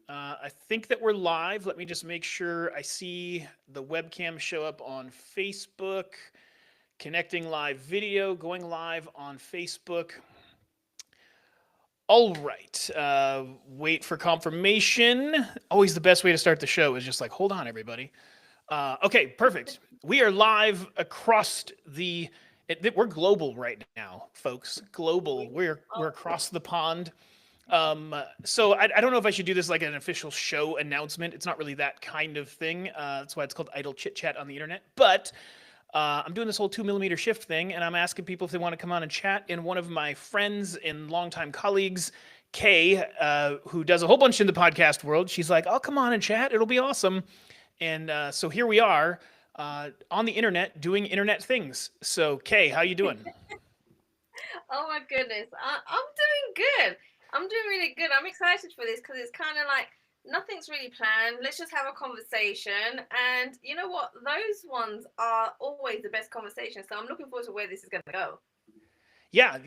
I think that we're live. Let me just make sure I see the webcam show up on Facebook. Connecting live video, going live on Facebook. All right. Wait for confirmation. Always the best way to start the show is just like, hold on, everybody. Okay, perfect. We are live across the. We're global right now, folks. Global. We're across the pond. So I don't know if I should do this like an official show announcement. It's not really that kind of thing. That's why it's called idle chit chat on the internet. But I'm doing this whole 2 millimeter shift thing, and I'm asking people if they want to come on and chat. And one of my friends and longtime colleagues, Kay, who does a whole bunch in the podcast world, she's like, "I'll come on and chat. It'll be awesome." And so here we are on the internet doing internet things. So Kay, how you doing? Oh my goodness, I'm doing good. I'm doing really good. I'm excited for this because it's kind of like nothing's really planned. Let's just have a conversation. And you know what? Those ones are always the best conversations. So I'm looking forward to where this is going to go. Yeah.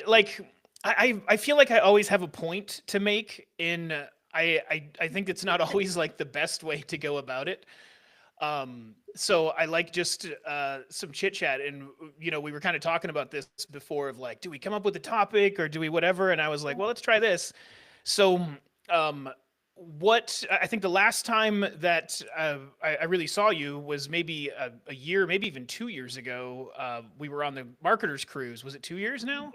Like I feel like I always have a point to make. In I think it's not always like the best way to go about it. So I like just some chit chat, and we were kind of talking about this before of like, do we come up with a topic or do we whatever? And I was like, well, let's try this. So um, what I think the last time that I really saw you was maybe a year, maybe even 2 years ago. We were on the marketers cruise. Was it 2 years now?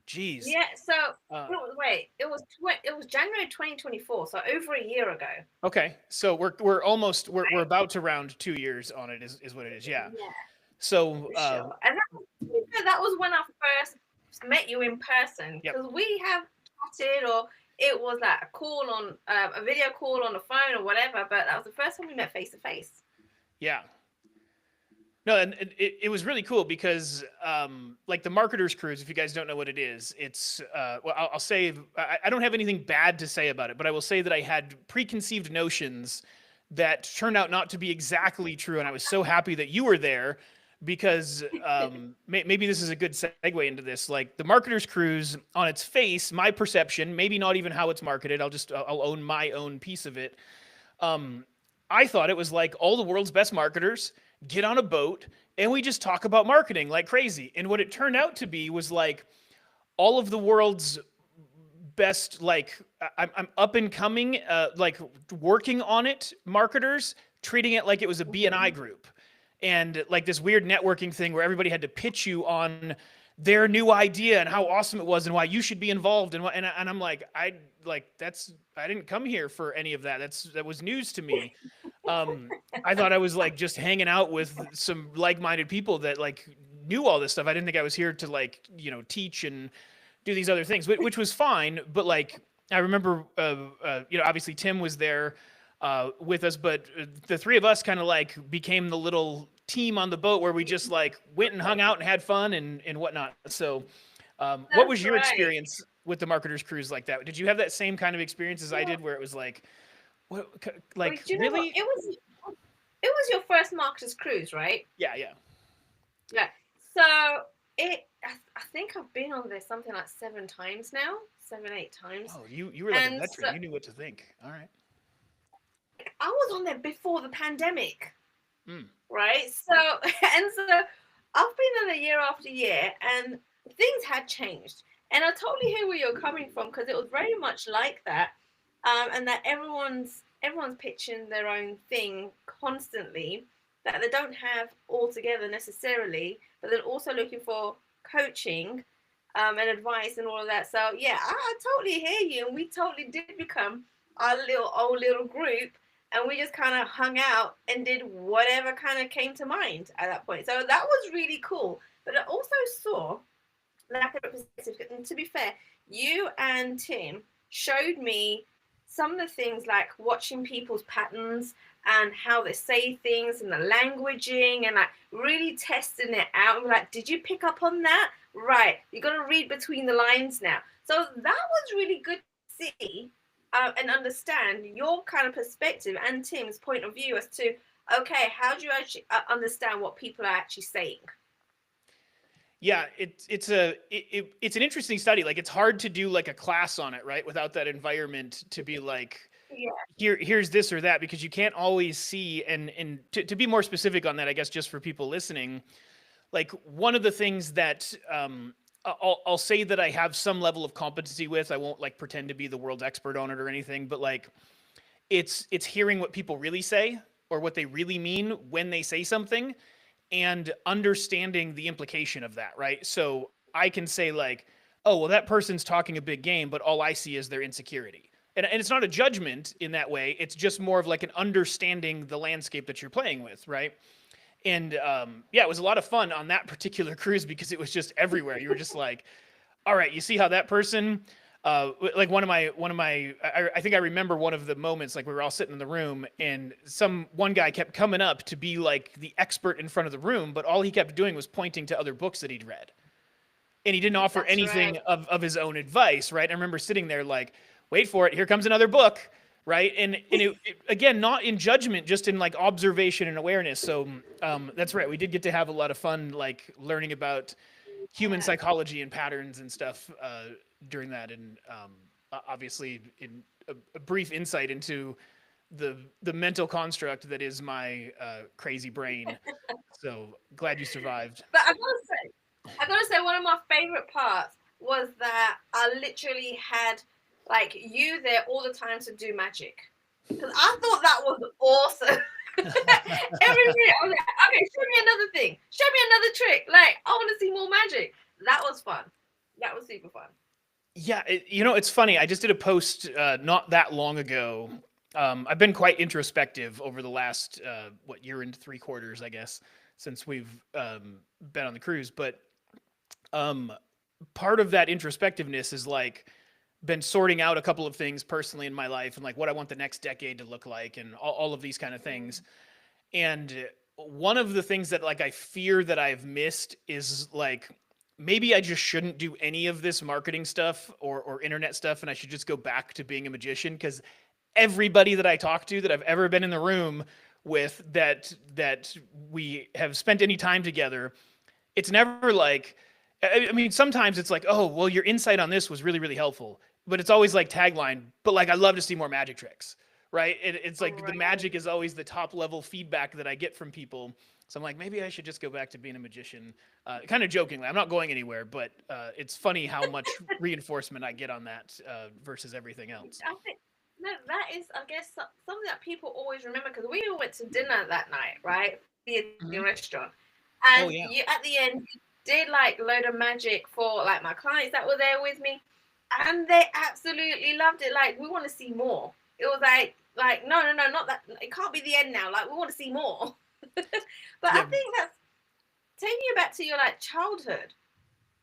Jeez. Yeah. So Uh, wait, it was January 2024. So over a year ago. okay, so we're almost we're about to round 2 years on it. Is what it is. Yeah. Yeah, So for sure. And that was when I first met you in person yep. because we have chatted or it was like a call on a video call on the phone or whatever. But that was the first time we met face to face. Yeah. No, and it was really cool because, like the marketers cruise, if you guys don't know what it is, it's well, I'll say I don't have anything bad to say about it, but I will say that I had preconceived notions that turned out not to be exactly true, and I was so happy that you were there because maybe this is a good segue into this. Like the marketers cruise, on its face, my perception, maybe not even how it's marketed. I'll own my own piece of it. um, I thought it was like all the world's best marketers get on a boat and we just talk about marketing like crazy. And what it turned out to be was like all of the world's best, like I'm up and coming, like working on it marketers treating it like it was a BNI group and like this weird networking thing where everybody had to pitch you on their new idea and how awesome it was and why you should be involved and I'm like I didn't come here for any of that. That was news to me. I thought I was like just hanging out with some like-minded people that like knew all this stuff. I didn't think I was here to like teach and do these other things, which was fine. But like I remember, obviously Tim was there with us, but the three of us kind of like became the little team on the boat where we just like went and hung out and had fun and whatnot. So, what That's was your right. experience with the marketers cruise like that? Did you have that same kind of experience as I Well, did, where it was like, what, wait, like do you know what? really? It was your first Marcus cruise, right? Yeah. Yeah. So I think I've been on there something like 7 times now, 7, 8 times, Oh, you were like a and so veteran. You knew what to think. All right. I was on there before the pandemic, Mm. right? So and so I've been on there year after year, and things had changed, and I totally hear where you're coming from because it was very much like that, and that everyone's pitching their own thing constantly that they don't have all together necessarily, but they're also looking for coaching and advice and all of that. So yeah, I totally hear you, and we totally did become our little group, and we just kind of hung out and did whatever kind of came to mind at that point. So that was really cool. But I also saw lack of representation. And to be fair, you and Tim showed me some of the things like watching people's patterns and how they say things and the languaging and like really testing it out. And like, did you pick up on that? Right, you got to read between the lines now. So that was really good to see and understand your kind of perspective and Tim's point of view as to okay, how do you actually understand what people are actually saying? Yeah, it's an interesting study. Like it's hard to do like a class on it, right? Without that environment to be like, Yeah. here's this or that, because you can't always see. And to be more specific on that, I guess, just for people listening, like one of the things that I'll say that I have some level of competency with, I won't like pretend to be the world's expert on it or anything, but like it's hearing what people really say or what they really mean when they say something, and understanding the implication of that, right? So I can say like, oh, well, that person's talking a big game, but all I see is their insecurity. And it's not a judgment in that way. It's just more of like an understanding the landscape that you're playing with, right? And yeah, it was a lot of fun on that particular cruise because it was just everywhere. You were just like, all right, you see how that person, like I think I remember one of the moments, like we were all sitting in the room and one guy kept coming up to be like the expert in front of the room, but all he kept doing was pointing to other books that he'd read. And he didn't offer That's anything right. of his own advice, right? I remember sitting there like, wait for it, here comes another book, right? And again, not in judgment, just in like observation and awareness. So that's right. We did get to have a lot of fun, like learning about human Yeah. psychology and patterns and stuff during that, and obviously in a brief insight into the mental construct that is my crazy brain. So glad you survived. But I gotta say, one of my favorite parts was that I literally had like you there all the time to do magic, because I thought that was awesome. Every minute I was like, okay, show me another thing, show me another trick. Like I want to see more magic. That was fun. That was super fun. Yeah, it's funny. I just did a post not that long ago. I've been quite introspective over the last year and 3/4, I guess, since we've been on the cruise. But um, part of that introspectiveness is like been sorting out a couple of things personally in my life and like what I want the next decade to look like and all of these kind of things. And one of the things that like I fear that I've missed is like maybe I just shouldn't do any of this marketing stuff or internet stuff, and I should just go back to being a magician, because everybody that I talk to that I've ever been in the room with that we have spent any time together, it's never like, I mean, sometimes it's like, oh, well, your insight on this was really, really helpful. But it's always like tagline, but like, I'd love to see more magic tricks, right? It's like the Right. magic is always the top level feedback that I get from people. So I'm like, maybe I should just go back to being a magician. Kind of jokingly, I'm not going anywhere, but it's funny how much reinforcement I get on that versus everything else. I think no, that is, I guess, something that people always remember, because we all went to dinner that night, right? The Hmm. restaurant, Oh and yeah. you at the end you did like load of magic for like my clients that were there with me, and they absolutely loved it. Like we want to see more. It was like no, no, no, not that. It can't be the end now. Like we want to see more. But I Yeah. think that's taking you back to your like childhood,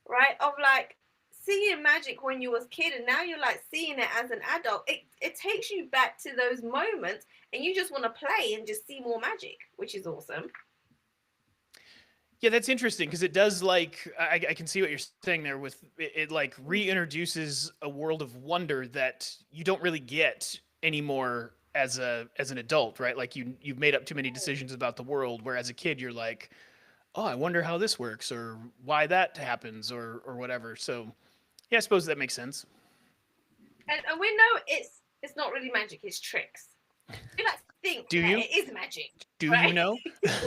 right? Of like seeing magic when you was a kid, and now you're like seeing it as an adult. It takes you back to those moments, and you just want to play and just see more magic, which is awesome. Yeah, that's interesting because it does like I can see what you're saying there with it like reintroduces a world of wonder that you don't really get anymore as an adult, right? Like you've made up too many decisions about the world, where as a kid you're like, oh, I wonder how this works or why that happens or whatever. So yeah, I suppose that makes sense. And we know it's not really magic; it's tricks. We like to think Do that you? it is magic, Do you right? know? I mean,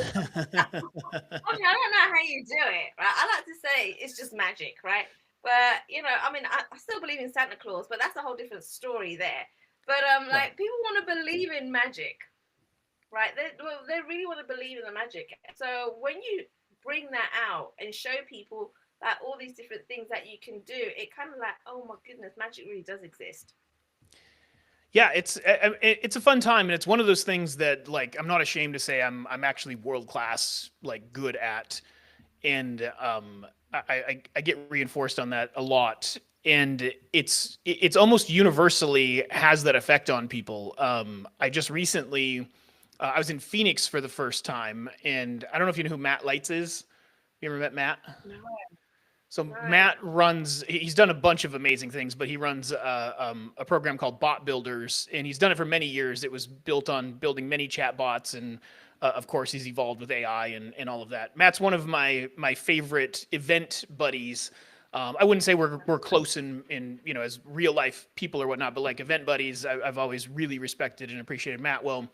I don't know how you do it, right? I like to say it's just magic, right? But I mean, I still believe in Santa Claus, but that's a whole different story there. But Right. like people want to believe in magic, right? They really want to believe in the magic. So when you bring that out and show people that all these different things that you can do, it kind of like, oh my goodness, magic really does exist. Yeah, it's a fun time, and it's one of those things that like I'm not ashamed to say I'm actually world class like good at, and I get reinforced on that a lot, and it's almost universally has that effect on people. I just recently I was in Phoenix for the first time, and I don't know if you know who Matt Lights is. You ever met Matt? No, So no. Matt runs. He's done a bunch of amazing things, but he runs a program called Bot Builders, and he's done it for many years. It was built on building many chat bots, and of course, he's evolved with AI and all of that. Matt's one of my favorite event buddies. I wouldn't say we're close in as real life people or whatnot, but like event buddies, I've always really respected and appreciated Matt. Well,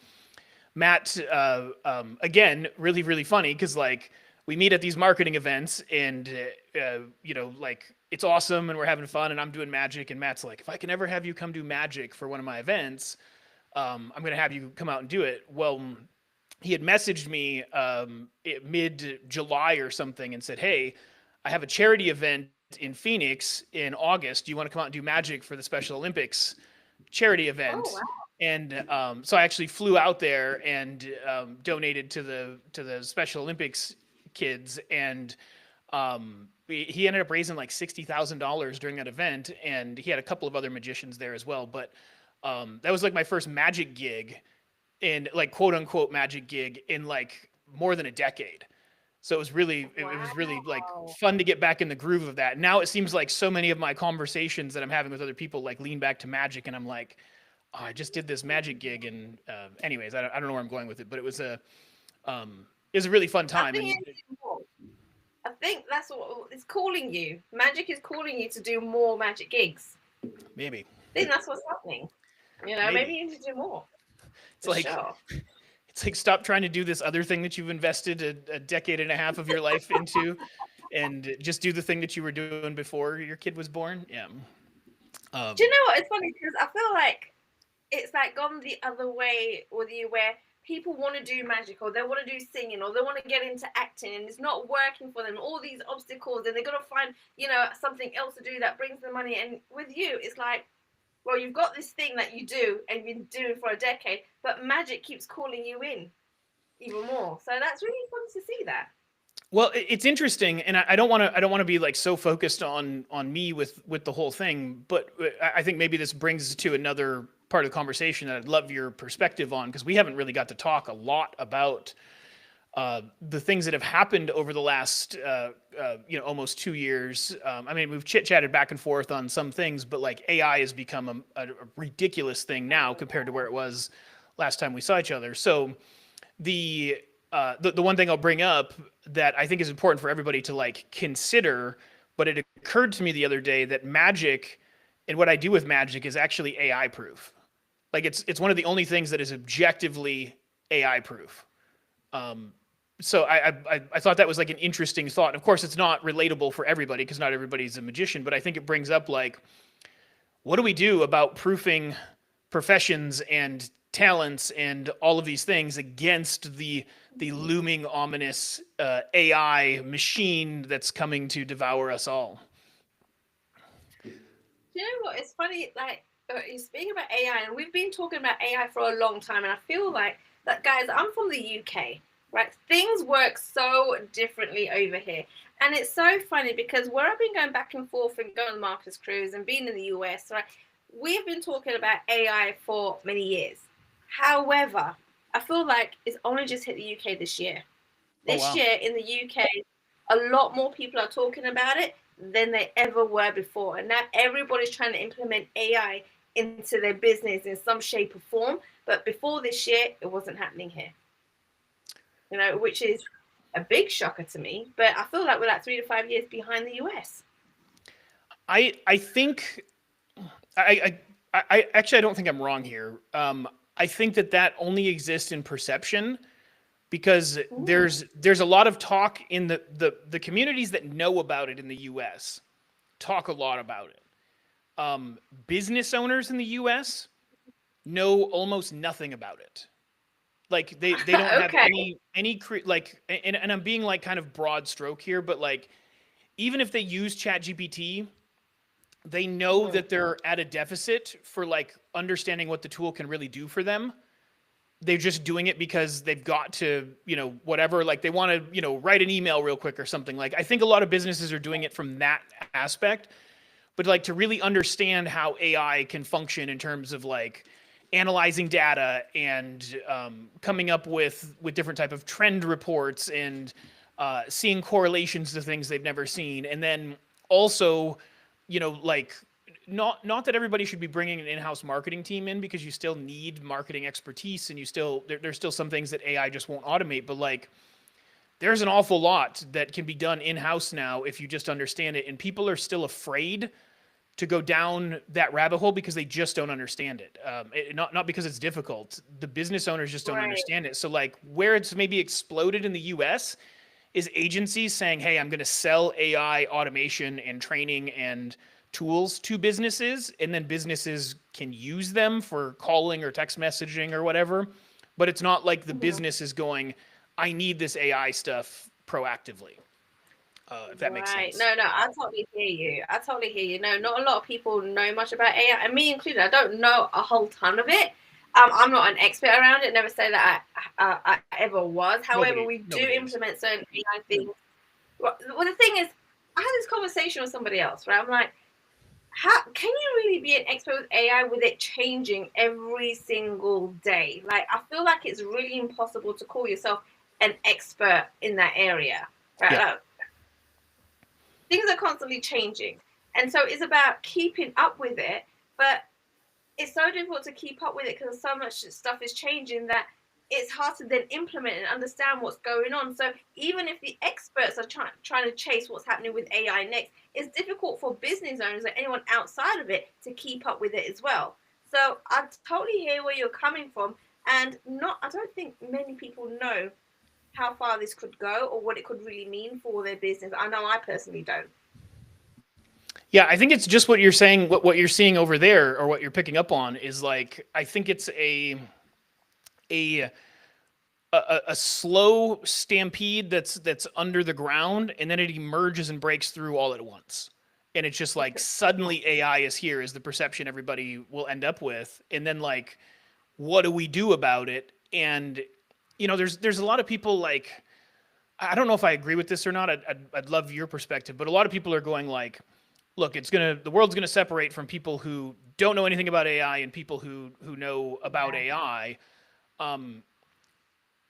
Matt, again, really, really funny because like we meet at these marketing events and, like it's awesome and we're having fun and I'm doing magic. And Matt's like, if I can ever have you come do magic for one of my events, I'm going to have you come out and do it. Well, he had messaged me mid July or something and said, hey, I have a charity event in Phoenix in August. Do you want to come out and do magic for the Special Olympics charity Oh event? wow. And so I actually flew out there and donated to the Special Olympics kids, and he ended up raising like $60,000 during that event, and he had a couple of other magicians there as well. But that was like my first magic gig, in like quote unquote magic gig in like more than a decade. So it was really like Wow. fun to get back in the groove of that. Now it seems like so many of my conversations that I'm having with other people like lean back to magic, and I'm like, oh, I just did this magic gig, and anyways, I don't know where I'm going with it, but it was a really fun I time, think and it's more. I think that's what it's calling you. Magic is calling you to do more magic gigs. maybe I think that's what's happening. Maybe maybe you need to do more it's for like sure. it's like stop trying to do this other thing that you've invested a decade and a half of your life into, and just do the thing that you were doing before your kid was born. Yeah. Do you Um, know what? It's funny because I feel like it's like gone the other way with you, where people want to do magic or they want to do singing or they want to get into acting and it's not working for them. All these obstacles, and they're gonna find something else to do that brings them money. And with you, it's like, well, you've got this thing that you do and you've been doing for a decade, but magic keeps calling you in even more. So that's really fun to see that. Well, it's interesting, and I don't want to be like so focused on me with the whole thing, but I think maybe this brings us to another part of the conversation that I'd love your perspective on, because we haven't really got to talk a lot about the things that have happened over the last almost 2 years. I mean, we've chit chatted back and forth on some things, but like AI has become a ridiculous thing now compared to where it was last time we saw each other. So the the one thing I'll bring up that I think is important for everybody to like consider, but it occurred to me the other day that magic and what I do with magic is actually AI proof. Like it's one of the only things that is objectively AI proof. Um, so I thought that was like an interesting thought. And of course, it's not relatable for everybody because not everybody's a magician. But I think it brings up like, what do we do about proofing professions and talents and all of these things against the looming ominous AI machine that's coming to devour us all? Do you know what? It's funny, like, you speak about AI, and we've been talking about AI for a long time, and I feel like that, guys, I'm from the UK, right? Things work so differently over here. And it's so funny because where I've been going back and forth and going on the Marcus Cruise and being in the US, right? We've been talking about AI for many years. However, I feel like it's only just hit the UK this year. Oh This wow. year in the UK, a lot more people are talking about it than they ever were before. And now everybody's trying to implement AI into their business in some shape or form. But before this year, it wasn't happening here, which is a big shocker to me. But I feel like we're like 3 to 5 years behind the US. I think I actually I don't think I'm wrong here. I think that only exists in perception because Ooh. there's a lot of talk in the communities that know about it in the U.S. talk a lot about it. Business owners in the U.S. know almost nothing about it. Like they don't have Okay. like, and I'm being like kind of broad stroke here, but like even if they use ChatGPT, they know Mhm. that they're at a deficit for like understanding what the tool can really do for them. They're just doing it because they've got to, whatever, like they want to, write an email real quick or something. Like I think a lot of businesses are doing it from that aspect, but like to really understand how AI can function in terms of like analyzing data and coming up with different type of trend reports and seeing correlations to things they've never seen, and then also like not that everybody should be bringing an in-house marketing team in, because you still need marketing expertise and there's still some things that AI just won't automate, but like there's an awful lot that can be done in-house now if you just understand it. And people are still afraid to go down that rabbit hole because they just don't understand it. Not because it's difficult. The business owners just don't Right. understand it. So like where it's maybe exploded in the US is agencies saying, hey, I'm going to sell AI automation and training and tools to businesses, and then businesses can use them for calling or text messaging or whatever. But it's not like the Mhm. business is going, I need this AI stuff proactively, if that makes Right. sense. No, no, I totally hear you. I totally hear you. No, not a lot of people know much about AI, and me included. I don't know a whole ton of it. I'm not an expert around it. Never say that I ever was. However, we do Nobody is. implement certain AI things. Well, the thing is, I had this conversation with somebody else, right? I'm like, how can you really be an expert with AI with it changing every single day? Like, I feel like it's really impossible to call yourself an expert in that area, right? Yeah. Like, things are constantly changing. And so it's about keeping up with it. But it's so difficult to keep up with it because so much stuff is changing that it's hard to then implement and understand what's going on. So even if the experts are trying to chase what's happening with AI next, it's difficult for business owners or anyone outside of it to keep up with it as well. So I totally hear where you're coming from. And not, I don't think many people know how far this could go or what it could really mean for their business. I know I personally don't. Yeah, I think it's just what you're saying, what you're seeing over there, or what you're picking up on is like I think it's a a slow stampede that's under the ground, and then it emerges and breaks through all at once. And it's just like suddenly AI is here is the perception everybody will end up with, and then like what do we do about it? And there's a lot of people like I don't know if I agree with this or not. I'd love your perspective, but a lot of people are going like, look, the world's gonna separate from people who don't know anything about AI and people who know about Yeah. AI. Um,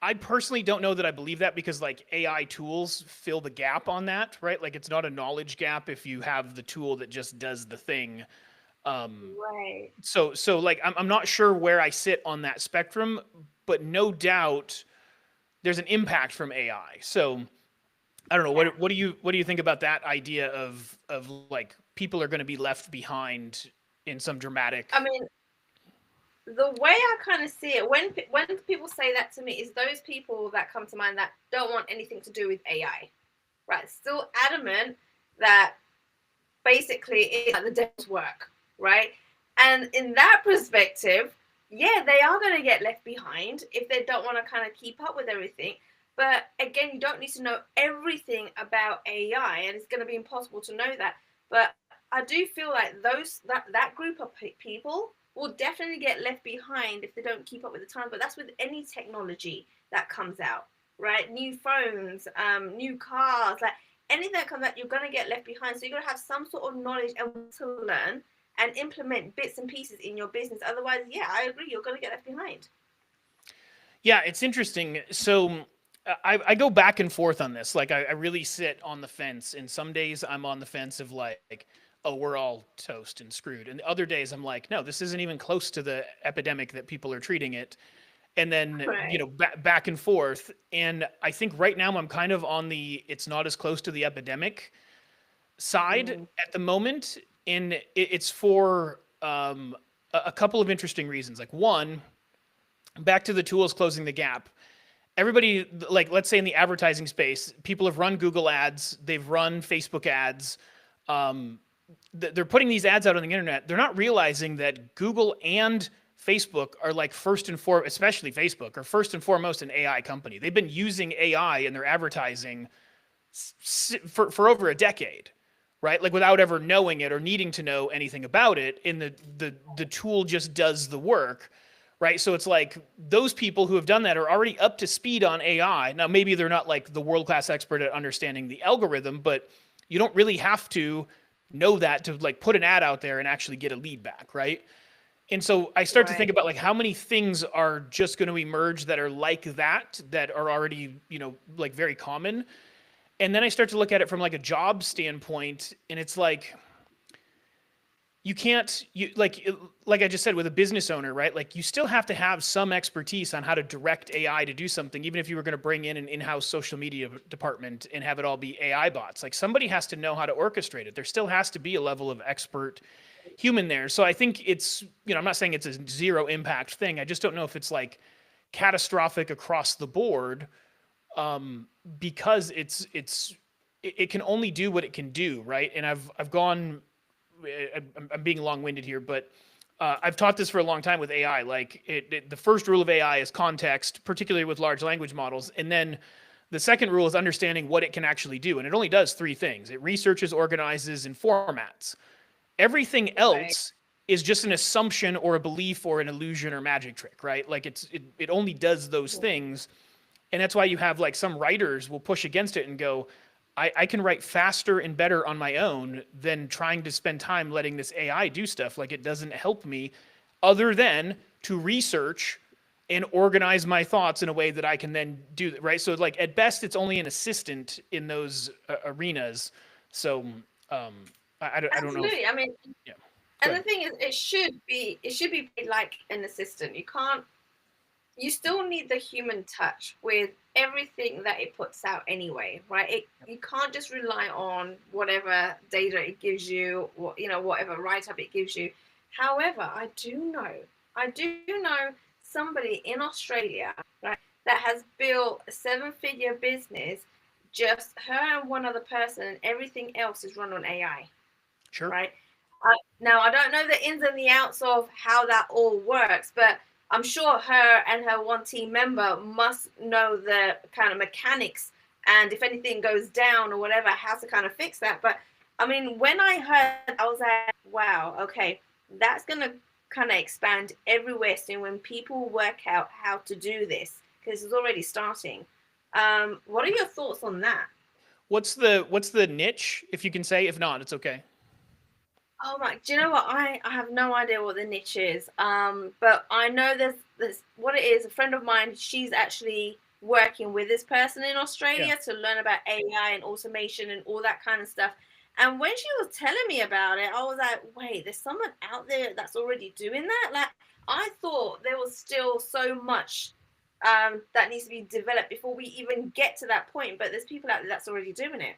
I personally don't know that I believe that because like AI tools fill the gap on that, right? Like it's not a knowledge gap if you have the tool that just does the thing. Um, Right. so like I'm not sure where I sit on that spectrum, but no doubt there's an impact from AI. So I don't know Yeah. what do you think about that idea of like people are going to be left behind in some I dramatic. mean, the way I kind of see it, when people say that to me, is those people that come to mind that don't want anything to do with AI, right? Still adamant that basically it's like the devil's work, right? And in that perspective, yeah, they are going to get left behind if they don't want to kind of keep up with everything. But again, you don't need to know everything about AI, and it's going to be impossible to know that. But I do feel like that group of people will definitely get left behind if they don't keep up with the time. But that's with any technology that comes out, right? New phones, new cars, like anything that comes out, you're going to get left behind. So you're going to have some sort of knowledge and to learn and implement bits and pieces in your business. Otherwise, yeah, I agree, you're going to get left behind. Yeah, it's interesting. So I go back and forth on this. Like I really sit on the fence, and some days I'm on the fence of like, oh, we're all toast and screwed, and the other days I'm like, no, this isn't even close to the epidemic that people are treating it. And then Right. back and forth. And I think right now I'm kind of on the it's not as close to the epidemic side Mm, at the moment, and it's for a couple of interesting reasons. Like one, back to the tools closing the gap. Everybody, like let's say in the advertising space, people have run Google ads, they've run Facebook ads. Um, they're putting these ads out on the internet. They're not realizing that Google and Facebook are like first and foremost, especially Facebook, are first and foremost an AI company. They've been using AI in their advertising for over a decade, right? Like without ever knowing it or needing to know anything about it. And the tool just does the work, right? So it's like those people who have done that are already up to speed on AI. Now maybe they're not like the world class expert at understanding the algorithm, but you don't really have to know that to like put an ad out there and actually get a lead back, right? And so I start to think right. about like how many things are just going to emerge that are like that are already, like very common. And then I start to look at it from like a job standpoint, and it's like you can't like I just said with a business owner, right? Like you still have to have some expertise on how to direct AI to do something, even if you were going to bring in an in-house social media department and have it all be AI bots. Like somebody has to know how to orchestrate it. There still has to be a level of expert human there. So I think it's, I'm not saying it's a zero impact thing. I just don't know if it's like catastrophic across the board, because it can only do what it can do, right? And I've gone, I'm being long winded here, but I've taught this for a long time with AI. Like the first rule of AI is context, particularly with large language models, and then the second rule is understanding what it can actually do, and it only does three things: it researches, organizes, and formats. Everything Right. else is just an assumption or a belief or an illusion or magic trick, right? Like it only does those things. And that's why you have like some writers will push against it and go, I can write faster and better on my own than trying to spend time letting this AI do stuff. Like it doesn't help me other than to research and organize my thoughts in a way that I can then do that, right? So like at best, it's only an assistant in those arenas. So um, I don't know if, Absolutely. I mean, yeah, go and the ahead. thing is, it should be paid like an assistant. You still need the human touch with everything that it puts out anyway, right? You can't just rely on whatever data it gives you, or whatever write up it gives you. However, I do know somebody in Australia, right, that has built a seven-figure business, just her and one other person, and everything else is run on AI, Sure. right? Now, I don't know the ins and the outs of how that all works, but I'm sure her and her one team member must know the kind of mechanics, and if anything goes down or whatever, how to kind of fix that. But I mean, when I heard, I was like, wow, okay, that's going to kind of expand everywhere soon when people work out how to do this, because it's already starting. What are your thoughts on that? What's the niche, if you can say? If not, it's okay. Oh my, do you know what? I have no idea what the niche is. But I know there's what it is. A friend of mine, she's actually working with this person in Yeah. Australia to learn about AI and automation and all that kind of stuff. And when she was telling me about it, I was like, wait, there's someone out there that's already doing that? Like, I thought there was still so much that needs to be developed before we even get to that point. But there's people out there that's already doing it.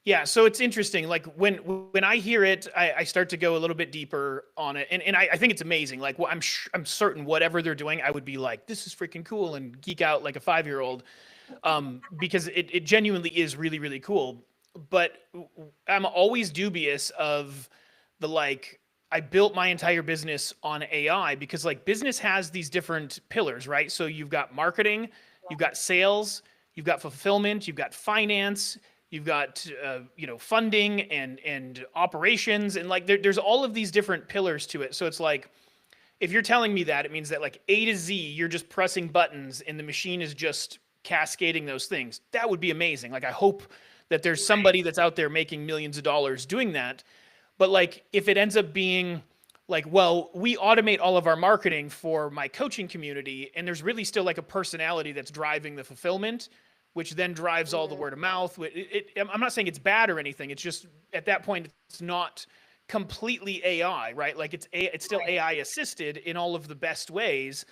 Yeah, so it's interesting. Like when I hear it, I start to go a little bit deeper on it, and I think it's amazing. Like, well, I'm certain whatever they're doing, I would be like, this is freaking cool, and geek out like a 5 year old, because it genuinely is really really cool. But I'm always dubious of the like. I built my entire business on AI because like business has these different pillars, right? So you've got marketing, you've got sales, you've got fulfillment, you've got finance, you've got funding and operations, and like there's all of these different pillars to it. So it's like if you're telling me that, it means that like A to Z you're just pressing buttons and the machine is just cascading those things. That would be amazing. Like I hope that there's Right. somebody that's out there making millions of dollars doing that. But like if it ends up being like, well, we automate all of our marketing for my coaching community, and there's really still like a personality that's driving the fulfillment, which then drives all the Mm, word of mouth. I'm not saying it's bad or anything. It's just at that point it's not completely AI, right? Like it's still right. AI assisted in all of the best ways.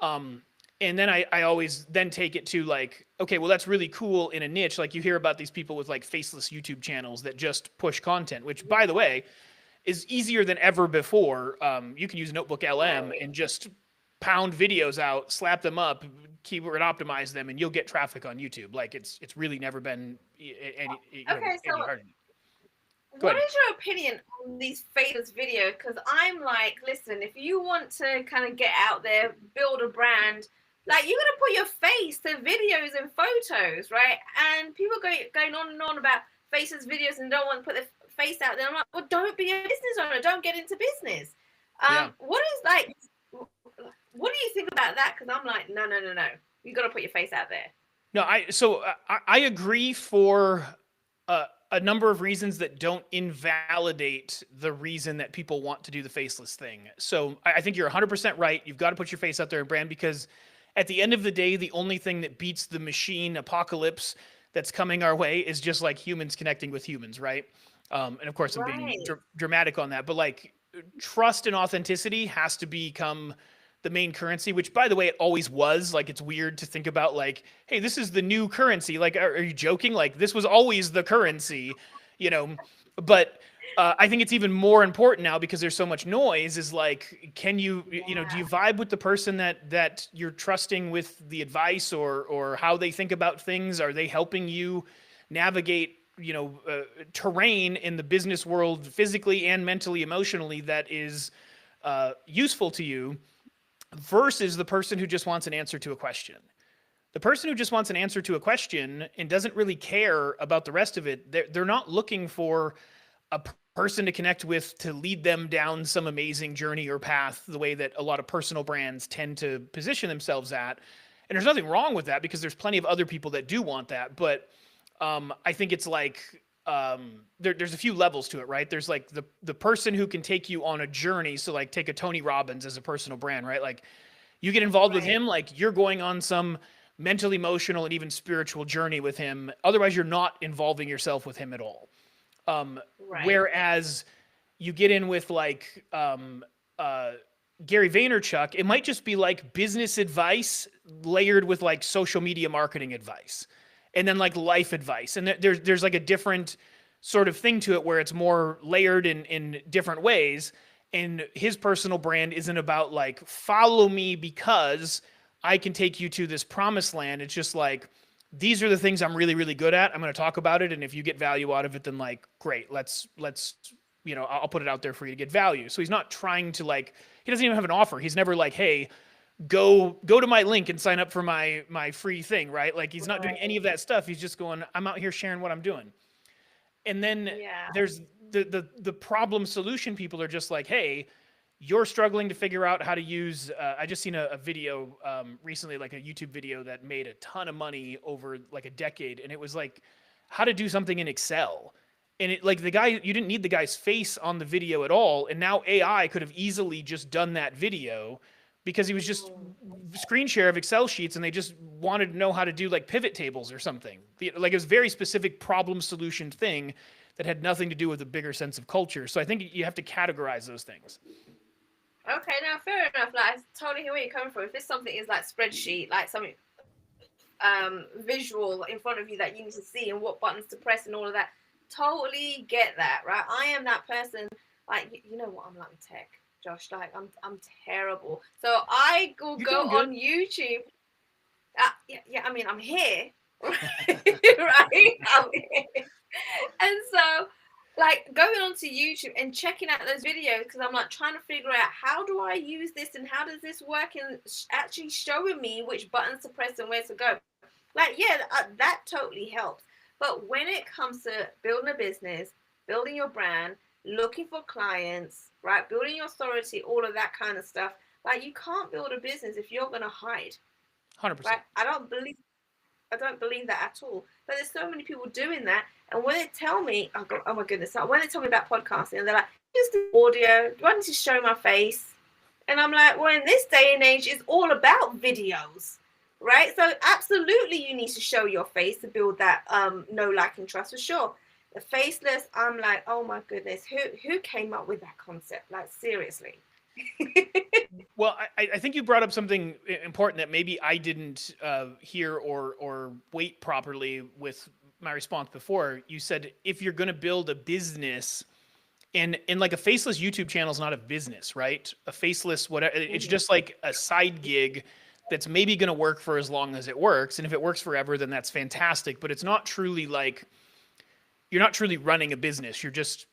Um, and then I always then take it to like, okay, well that's really cool in a niche. Like you hear about these people with like faceless YouTube channels that just push content, which by the way is easier than ever before. You can use Notebook LM Right. and just pound videos out, slap them up, keyword optimize them, and you'll get traffic on YouTube. Like it's really never been any Okay, any so harder. Go what ahead. is your opinion on these famous videos? Because I'm like, listen, if you want to kind of get out there, build a brand, like you got to put your face to videos and photos, right? And people going on and on about faces, videos, and don't want to put their face out there. I'm like, well, don't be a business owner. Don't get into business. Yeah. What is like? What do you think about that? Because I'm like, no, no, no, no. You got to put your face out there. No, I agree for a number of reasons that don't invalidate the reason that people want to do the faceless thing. So I think you're 100% right. You've got to put your face out there and brand, because at the end of the day, the only thing that beats the machine apocalypse that's coming our way is just like humans connecting with humans, right? And of course, I'm being Right. dramatic on that, but like trust and authenticity has to become the main currency, which by the way, it always was. Like, it's weird to think about like, hey, this is the new currency. Like, are you joking? Like, this was always the currency, you know? But I think it's even more important now because there's so much noise. Is like, can you, do you Yeah. vibe with the person that you're trusting with the advice or how they think about things? Are they helping you navigate, terrain in the business world, physically and mentally, emotionally, that is useful to you? Versus the person who just wants an answer to a question. The person who just wants an answer to a question and doesn't really care about the rest of it, they're not looking for a person to connect with to lead them down some amazing journey or path the way that a lot of personal brands tend to position themselves at. And there's nothing wrong with that because there's plenty of other people that do want that. But I think it's like there's a few levels to it, right? There's like the person who can take you on a journey. So like take a Tony Robbins as a personal brand, right? Like you get involved with Right. him, like you're going on some mental, emotional, and even spiritual journey with him. Otherwise, you're not involving yourself with him at all. Right. Whereas you get in with like uh, Gary Vaynerchuk, it might just be like business advice layered with like social media marketing advice, and then like life advice, and there's like a different sort of thing to it where it's more layered in different ways. And his personal brand isn't about like follow me because I can take you to this promised land. It's just like these are the things I'm really really good at. I'm going to talk about it, and if you get value out of it, then like great. Let's I'll put it out there for you to get value. So he's not trying to like he doesn't even have an offer. He's never like, hey, go to my link and sign up for my free thing, right? Like he's not doing any Right. of that stuff. He's just going, I'm out here sharing what I'm doing. And then Yeah. there's the problem solution people are just like, hey, you're struggling to figure out how to use I just seen a video recently, like a YouTube video that made a ton of money over like a decade, and it was like how to do something in Excel. And it like the guy, you didn't need the guy's face on the video at all, and now AI could have easily just done that video because he was just Mm. screen share of Excel sheets, and they just wanted to know how to do like pivot tables or something. Like it was a very specific problem solution thing that had nothing to do with a bigger sense of culture. So I think you have to categorize those things. Okay, now fair enough. Like, I totally hear where you're coming from. If this something is like spreadsheet, like something visual in front of you that you need to see and what buttons to press and all of that, totally get that, right? I am that person. Like, you know what? I'm like tech, Josh. Like, I'm terrible. So I will You're go doing good. on YouTube. Yeah, yeah. I mean, I'm here, right? I'm here. And so like going onto YouTube and checking out those videos because I'm like trying to figure out how do I use this and how does this work and actually showing me which buttons to press and where to go. Like, yeah, that totally helps. But when it comes to building a business, building your brand, looking for clients, right, building your authority, all of that kind of stuff, like you can't build a business if you're going to hide, 100%. right? I don't believe that at all. But there's so many people doing that. And when they tell me, oh, God, oh my goodness, when they tell me about podcasting, they're like, just the audio. Do I need to show my face? And I'm like, well, in this day and age, it's all about videos, right? So absolutely, you need to show your face to build that know, like, and trust for sure. The faceless, I'm like, oh my goodness, who came up with that concept? Like, seriously. Well, I think you brought up something important that maybe I didn't hear or wait properly with my response before. You said if you're going to build a business, and like a faceless YouTube channel is not a business, right? A faceless whatever, it's Mhm. just like a side gig that's maybe going to work for as long as it works. And if it works forever, then that's fantastic. But it's not truly like you're not truly running a business. You're just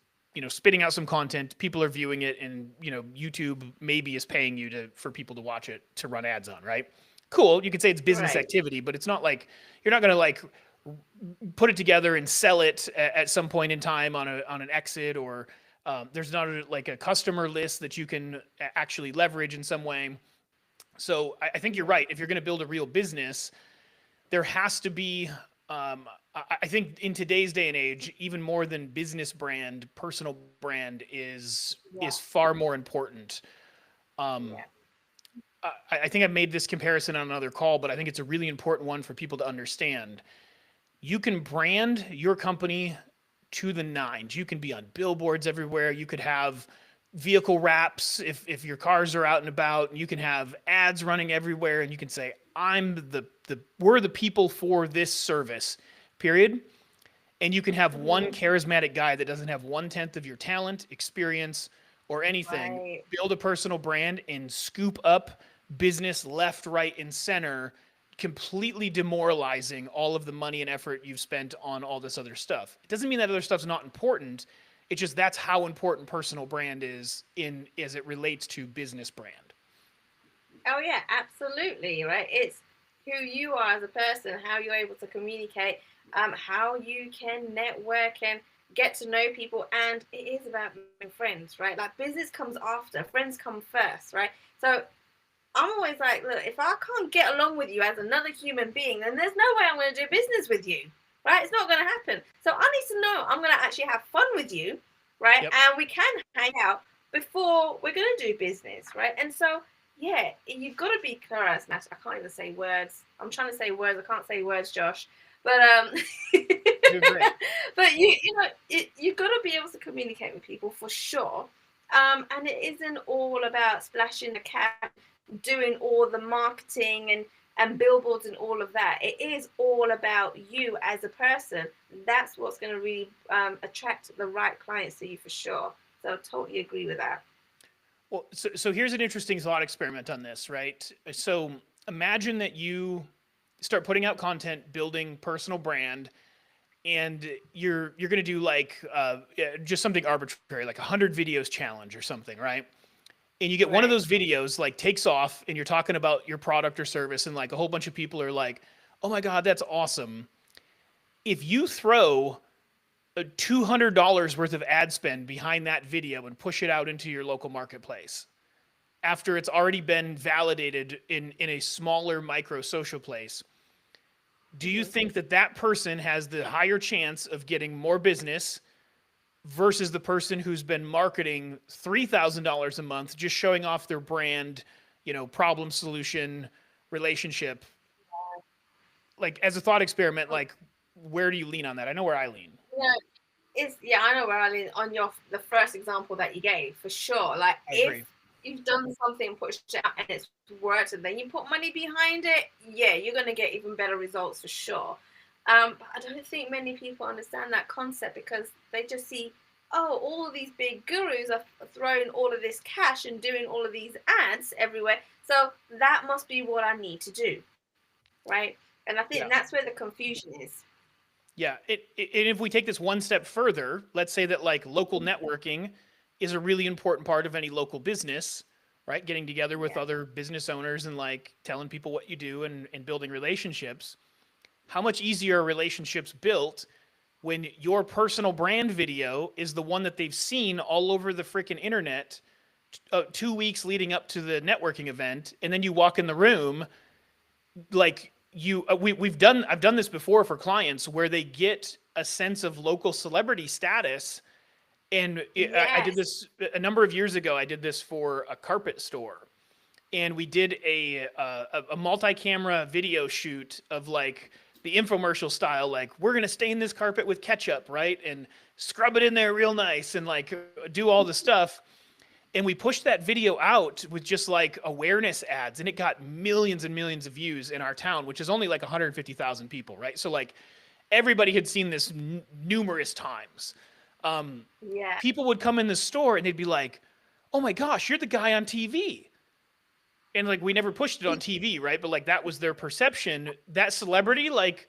spitting out some content, people are viewing it, and YouTube maybe is paying you to for people to watch it to run ads on, right? Cool, you could say it's business Right. activity, but it's not like you're not going to like put it together and sell it at some point in time on an exit, or there's not like a customer list that you can actually leverage in some way. So I think you're right. If you're going to build a real business, there has to be I think in today's day and age, even more than business brand, personal brand is Yeah. far more important. um, Yeah. I think I've made this comparison on another call, but I think it's a really important one for people to understand. You can brand your company to the nines. You can be on billboards everywhere. You could have vehicle wraps if your cars are out and about, and you can have ads running everywhere, and you can say, I'm the we're the people for this service, period. And you can have one Mhm. charismatic guy that doesn't have 1/10 of your talent, experience, or anything, Right. build a personal brand and scoop up business left, right, and center, completely demoralizing all of the money and effort you've spent on all this other stuff. It doesn't mean that other stuff's not important. It's just that's how important personal brand is in as it relates to business brand. Oh yeah, absolutely. Right. It's who you are as a person, how you're able to communicate, how you can network and get to know people, and it is about making friends, right? Like business comes after, friends come first, right? So I'm always like, look, if I can't get along with you as another human being, then there's no way I'm going to do business with you, right? It's not going to happen. So I need to know I'm going to actually have fun with you, right? Yep. And we can hang out before we're going to do business, right? And so, yeah, you've got to be charismatic. I can't even say words. I'm trying to say words. I can't say words, Josh. But You're great. but you've got to be able to communicate with people for sure. And it isn't all about splashing the cash, doing all the marketing and billboards and all of that. It is all about you as a person. That's what's going to really attract the right clients to you for sure. So I totally agree with that. Well, so here's an interesting thought experiment on this, right? So imagine that you start putting out content, building personal brand, and you're going to do like just something arbitrary, like 100 videos challenge or something, right? And you get one of Right. those videos like takes off, and you're talking about your product or service, and like a whole bunch of people are like, "Oh my god, that's awesome!" If you throw $200 worth of ad spend behind that video and push it out into your local marketplace after it's already been validated in a smaller micro social place, do you Mm-hmm. think that that person has the higher chance of getting more business versus the person who's been marketing $3,000 a month, just showing off their brand, problem solution relationship? Like as a thought experiment, like where do you lean on that? I know where I lean. Yeah, I know where I lean on your the first example that you gave for sure. Like I if agree. you've done something, pushed it out, and it's worked, and then you put money behind it, yeah, you're gonna get even better results for sure. But I don't think many people understand that concept because they just see, oh, all of these big gurus are throwing all of this cash and doing all of these ads everywhere. So that must be what I need to do, right? And I think Yeah. that's where the confusion is. Yeah. And if we take this one step further, let's say that like local networking is a really important part of any local business, right? Getting together with Yeah. other business owners and like telling people what you do and building relationships. How much easier are relationships built when your personal brand video is the one that they've seen all over the freaking internet 2 weeks leading up to the networking event, and then you walk in the room like we've done I've done this before for clients where they get a sense of local celebrity status. And I did Yes. this a number of years ago. I did this for a carpet store, and we did a multi-camera video shoot of like the infomercial style, like we're gonna stain this carpet with ketchup, right, and scrub it in there real nice, and like do all the stuff. And we pushed that video out with just like awareness ads, and it got millions and millions of views in our town, which is only like 150,000 people, right? So like everybody had seen this numerous times. um, Yeah. People would come in the store and they'd be like, oh my gosh, you're the guy on TV. And like we never pushed it on TV, right? But like that was their perception. That celebrity, like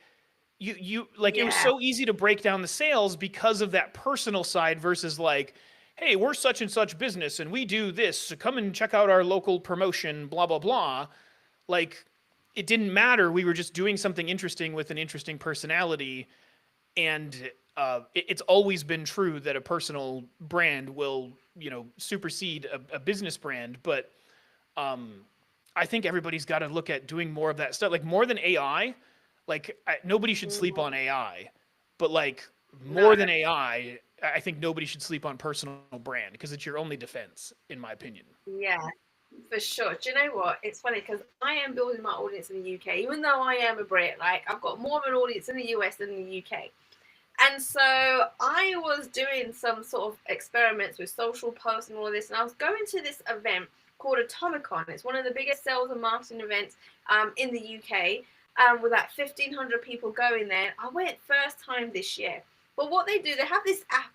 you like it was Yeah. so easy to break down the sales because of that personal side versus like, hey, we're such and such business and we do this. So come and check out our local promotion, blah blah blah. Like it didn't matter. We were just doing something interesting with an interesting personality. And it's always been true that a personal brand will, supersede a business brand. But um, I think everybody's got to look at doing more of that stuff, like more than AI. Like nobody should sleep on Mhm. AI, but like No. more than AI, I think nobody should sleep on personal brand because it's your only defense, in my opinion. Yeah, for sure. Do you know what? It's funny because I am building my audience in the UK, even though I am a Brit. Like I've got more of an audience in the US than the UK. And so I was doing some sort of experiments with social posts and all this, and I was going to this event called Atomicon. It's one of the biggest sales and marketing events in the UK, with like 1,500 people going there. I went first time this year. But what they do, they have this app,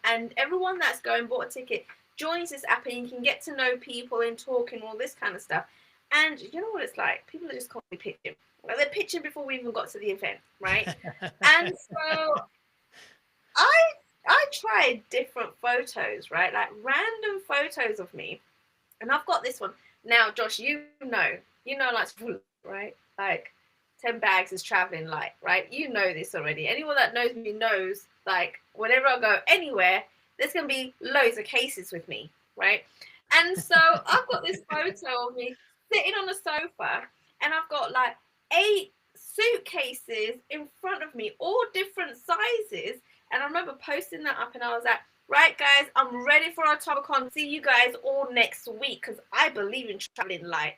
and everyone that's going bought a ticket joins this app, and you can get to know people and talk and all this kind of stuff. And you know what it's like? People are just constantly pitching. Like they're pitching before we even got to the event, right? And so I tried different photos, right? Like random photos of me. And I've got this one. Now, Josh, you know, like, right? Like 10 bags is traveling light, right? You know this already. Anyone that knows me knows, like, whenever I go anywhere, there's going to be loads of cases with me, right? And so I've got this photo of me sitting on a sofa, and I've got like 8 suitcases in front of me, all different sizes. And I remember posting that up, and I was like, right, guys, I'm ready for our Tomicon. See you guys all next week, because I believe in traveling light.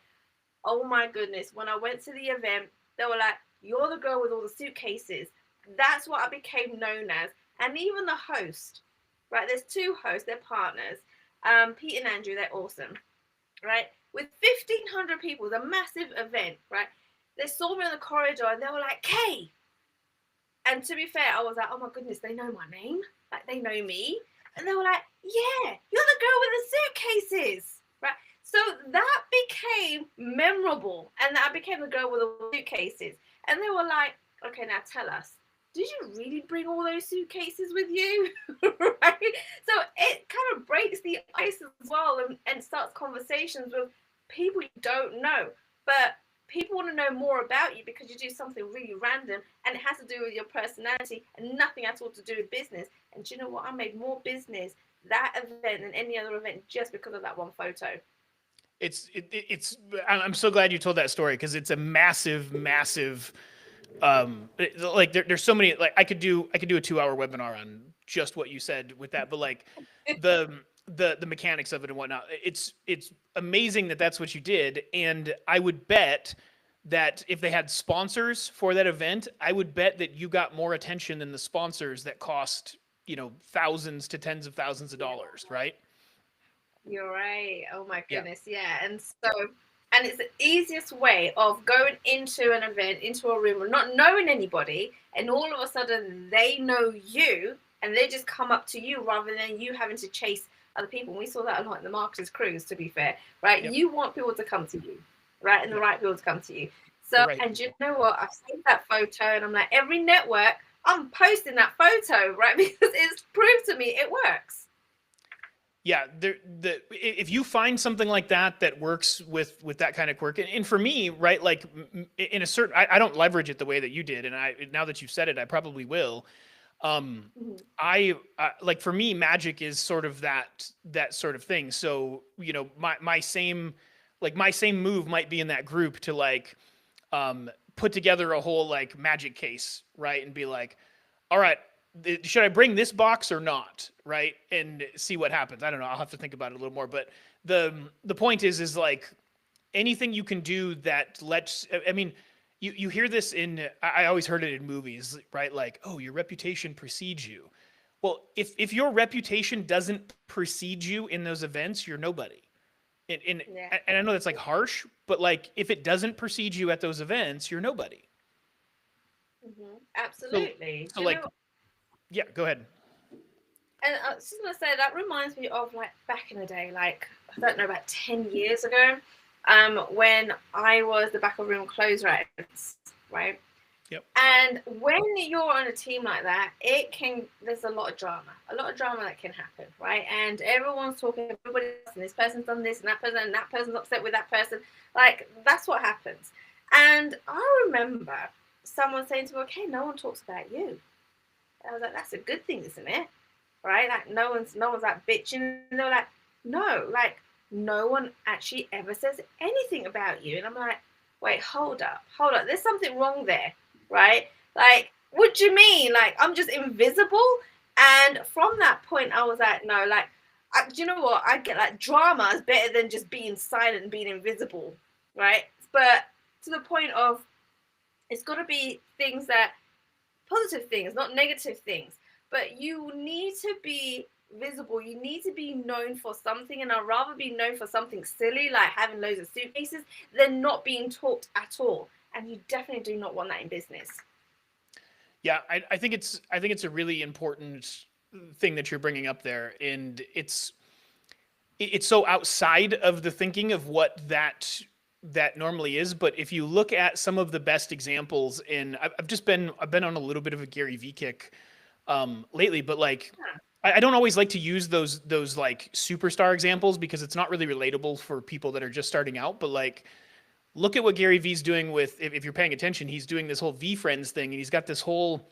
Oh my goodness. When I went to the event, they were like, you're the girl with all the suitcases. That's what I became known as. And even the host, right? There's 2 hosts, they're partners. Pete and Andrew, they're awesome, right? With 1,500 people, it's a massive event, right? They saw me in the corridor and they were like, Kay. And to be fair, I was like, oh my goodness, they know my name. Like, they know me. And they were like, yeah, you're the girl with the suitcases, right? So that became memorable, and I became the girl with the suitcases. And they were like, okay, now tell us, did you really bring all those suitcases with you? Right? So it kind of breaks the ice as well, and starts conversations with people you don't know. But people want to know more about you because you do something really random, and it has to do with your personality and nothing at all to do with business. And do you know what? I made more business that event than any other event just because of that one photo. I'm so glad you told that story, because it's a massive like there's so many, like I could do a 2-hour webinar on just what you said with that, but like the mechanics of it and whatnot. It's amazing that that's what you did. And I would bet that if they had sponsors for that event, I would bet that you got more attention than the sponsors that cost, thousands to tens of thousands of dollars, right? You're right. Oh my Yeah. goodness. Yeah. And so, and it's the easiest way of going into an event, into a room, or not knowing anybody, and all of a sudden they know you and they just come up to you rather than you having to chase other people. And we saw that a lot in the Marketers Cruise, to be fair, right? Yep. You want people to come to you, right? And the right people to come to you. So, Right. and you know what? I've seen that photo, and I'm like, every network, I'm posting that photo, right? Because it's proved to me it works. Yeah, if you find something like that works with that kind of quirk, and for me, right, like in a certain, I don't leverage it the way that you did, and now that you've said it, I probably will. I like, for me, magic is sort of that sort of thing. So my same move might be in that group to like put together a whole like magic case, right, and be like, all right, should I bring this box or not, right? And see what happens. I don't know. I'll have to think about it a little more. But the point is like anything you can do that lets. I mean, you hear this in. I always heard it in movies, right? Like, oh, your reputation precedes you. Well, if your reputation doesn't precede you in those events, you're nobody. And I know that's like harsh, but like if it doesn't precede you at those events, you're nobody. Absolutely. So like, yeah, go ahead. And I was just going to say, that reminds me of like back in the day, like, I don't know, about 10 years ago, when I was the back of room closer, right? Yep. And when you're on a team like that, there's a lot of drama that can happen, right? And everyone's talking, everybody else, and this person's done this, and that person's upset with that person. Like, that's what happens. And I remember someone saying to me, okay, no one talks about you. I was like, that's a good thing, isn't it? Right? Like, no one's like bitching. And they're like, no, like, no one actually ever says anything about you. And I'm like, wait, hold up. There's something wrong there, right? Like, what do you mean? Like, I'm just invisible? And from that point, I was like, no, like, do you know what? I get like drama is better than just being silent and being invisible, right? But to the point of, it's got to be things that positive things, not negative things. But you need to be visible. You need to be known for something, and I'd rather be known for something silly like having loads of suitcases than not being talked at all. And you definitely do not want that in business. Yeah, I think it's a really important thing that you're bringing up there, and it's so outside of the thinking of what that normally is. But if you look at some of the best examples, in I've been on a little bit of a Gary V kick lately, but like I don't always like to use those like superstar examples because it's not really relatable for people that are just starting out. But like, look at what Gary V's doing with, if you're paying attention, he's doing this whole V Friends thing, and he's got this whole,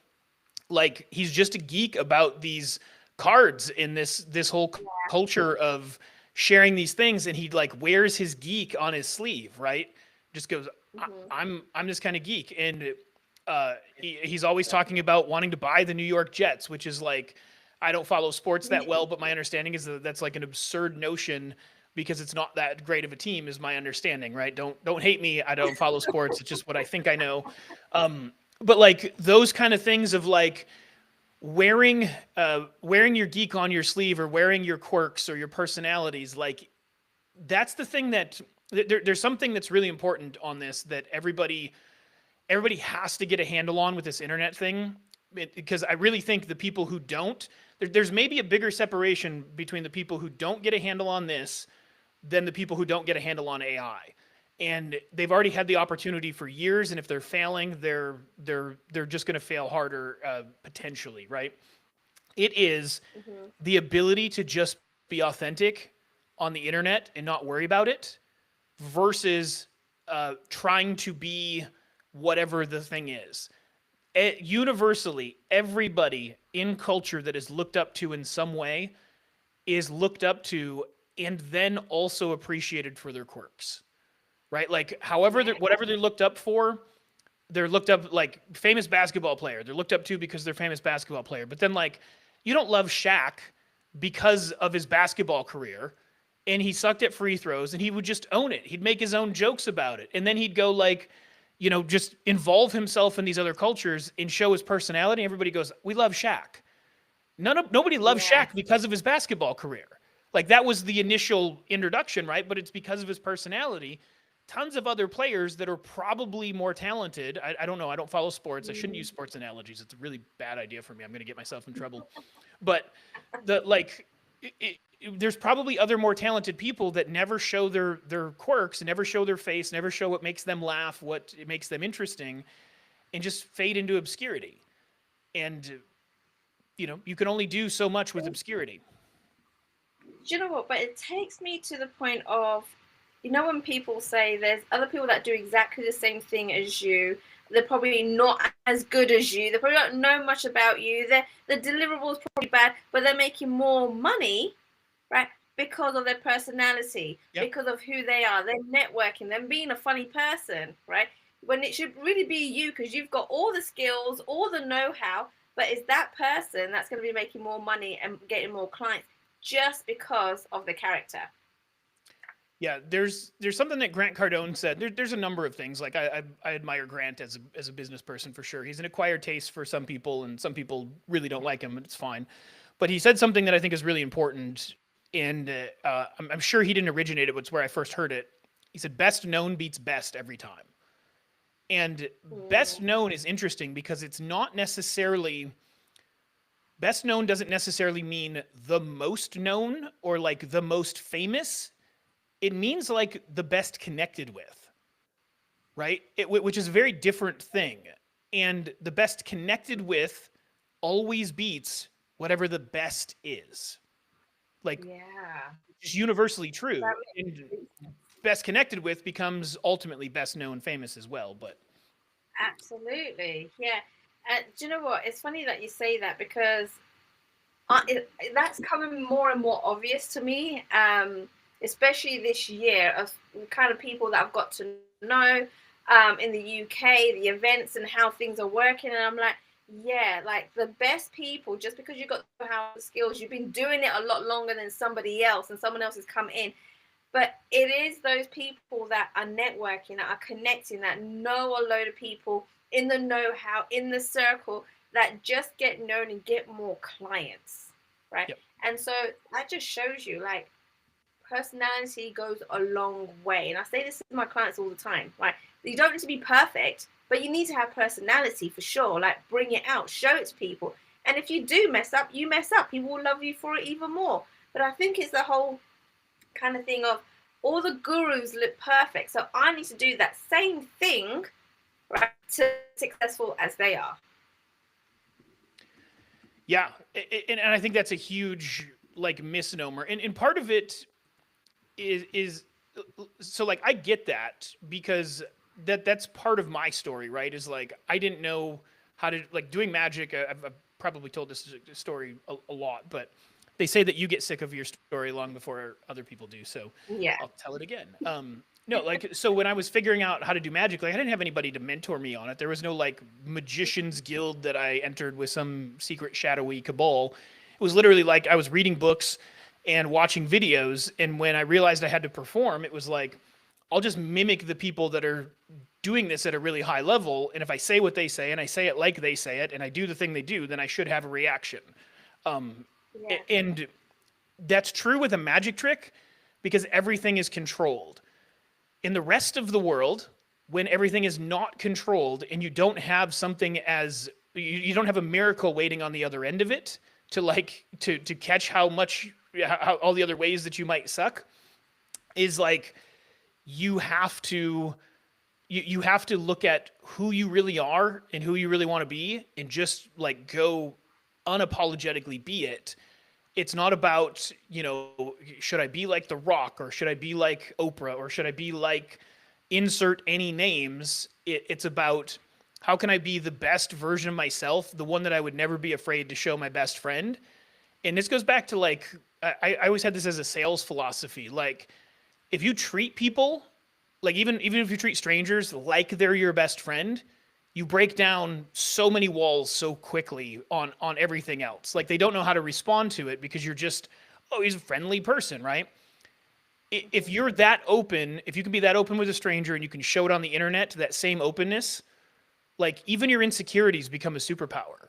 like, he's just a geek about these cards in this whole culture of sharing these things, and he like wears his geek on his sleeve, right? Just goes, Mm-hmm. I'm this kind of geek, and he's always talking about wanting to buy the New York Jets, which is like, I don't follow sports that well, but my understanding is that that's like an absurd notion because it's not that great of a team, is my understanding, right? Don't hate me. I don't follow sports. It's just what I think I know. But like those kind of things of like wearing your geek on your sleeve, or wearing your quirks or your personalities, like that's the thing that there's something that's really important on this that everybody has to get a handle on with this internet thing. Because I really think the people who don't, there's maybe a bigger separation between the people who don't get a handle on this than the people who don't get a handle on AI. And they've already had the opportunity for years, and if they're failing, they're just going to fail harder, potentially, right? It is Mm-hmm. the ability to just be authentic on the internet and not worry about it, versus trying to be whatever the thing is. Universally, everybody in culture that is looked up to in some way is looked up to and then also appreciated for their quirks, right? Like, however, Yeah. whatever they're looked up for, they're looked up, like famous basketball player. They're looked up to because they're famous basketball player. But then like, you don't love Shaq because of his basketball career, and he sucked at free throws, and he would just own it. He'd make his own jokes about it. And then he'd go like, just involve himself in these other cultures and show his personality. Everybody goes, "We love Shaq." Nobody loves Yeah. Shaq because of his basketball career. Like, that was the initial introduction, right? But it's because of his personality. Tons of other players that are probably more talented. I don't know. I don't follow sports. I shouldn't use sports analogies. It's a really bad idea for me. I'm going to get myself in trouble. But the like, there's probably other more talented people that never show their quirks, never show their face, never show what makes them laugh, what makes them interesting, and just fade into obscurity. And you can only do so much with obscurity. Do you know what? But it takes me to the point of, when people say there's other people that do exactly the same thing as you, they're probably not as good as you, they probably don't know much about you, the deliverables probably bad, but they're making more money, right? Because of their personality, Yep. because of who they are, they're networking, them being a funny person, right? When it should really be you, because you've got all the skills, all the know-how, but it's that person that's going to be making more money and getting more clients just because of the character. Yeah, there's something that Grant Cardone said. There's a number of things. Like, I admire Grant as a business person for sure. He's an acquired taste for some people, and some people really don't like him, and it's fine. But he said something that I think is really important, and I'm sure he didn't originate it, but it's where I first heard it. He said, "Best known beats best every time." And best Mm, known is interesting because it's not necessarily, best known doesn't necessarily mean the most known or like the most famous. It means like the best connected with, right? Which is a very different thing. And the best connected with always beats whatever the best is. Like, yeah, it's universally true. that And makes best connected with becomes ultimately best known, famous as well. But absolutely, yeah. Do you know what? It's funny that you say that because that's coming more and more obvious to me, especially this year, of the kind of people that I've got to know in the UK, the events and how things are working. And I'm like, yeah, like the best people, just because you've got the skills, you've been doing it a lot longer than somebody else, and someone else has come in. But it is those people that are networking, that are connecting, that know a load of people in the know how, in the circle, that just get known and get more clients, right? Yep. And so that just shows you like personality goes a long way. And I say this to my clients all the time, right? You don't need to be perfect, but you need to have personality for sure. Like bring it out, show it to people. And if you do mess up, you mess up. People will love you for it even more. But I think it's the whole kind of thing of all the gurus look perfect. So I need to do that same thing, right, to be successful as they are. Yeah. And I think that's a huge like misnomer. And part of it is so like I get that because that's part of my story, right? Is like I didn't know how to like doing magic. I've probably told this story a lot, but they say that you get sick of your story long before other people do. So Yeah. I'll tell it again. No, like so when I was figuring out how to do magic, like I didn't have anybody to mentor me on it. There was no like magician's guild that I entered with some secret shadowy cabal. It was literally like I was reading books and watching videos, and when I realized I had to perform, it was like I'll just mimic the people that are doing this at a really high level, and if I say what they say and I say it like they say it and I do the thing they do, then I should have a reaction. Yeah. And that's true with a magic trick because everything is controlled. In the rest of the world, when everything is not controlled and you don't have something as you don't have a miracle waiting on the other end of it to like to catch how much how all the other ways that you might suck, is like you have to you have to look at who you really are and who you really want to be and just like go unapologetically be it. It's not about, you know, should I be like The Rock or should I be like Oprah or should I be like insert any names. It's about how can I be the best version of myself, the one that I would never be afraid to show my best friend. And this goes back to like, I always had this as a sales philosophy. Like, if you treat people, like even if you treat strangers like they're your best friend, you break down so many walls so quickly on everything else. Like they don't know how to respond to it because you're just, oh, he's a friendly person, right? If you're that open, if you can be that open with a stranger and you can show it on the internet, that same openness, like even your insecurities become a superpower,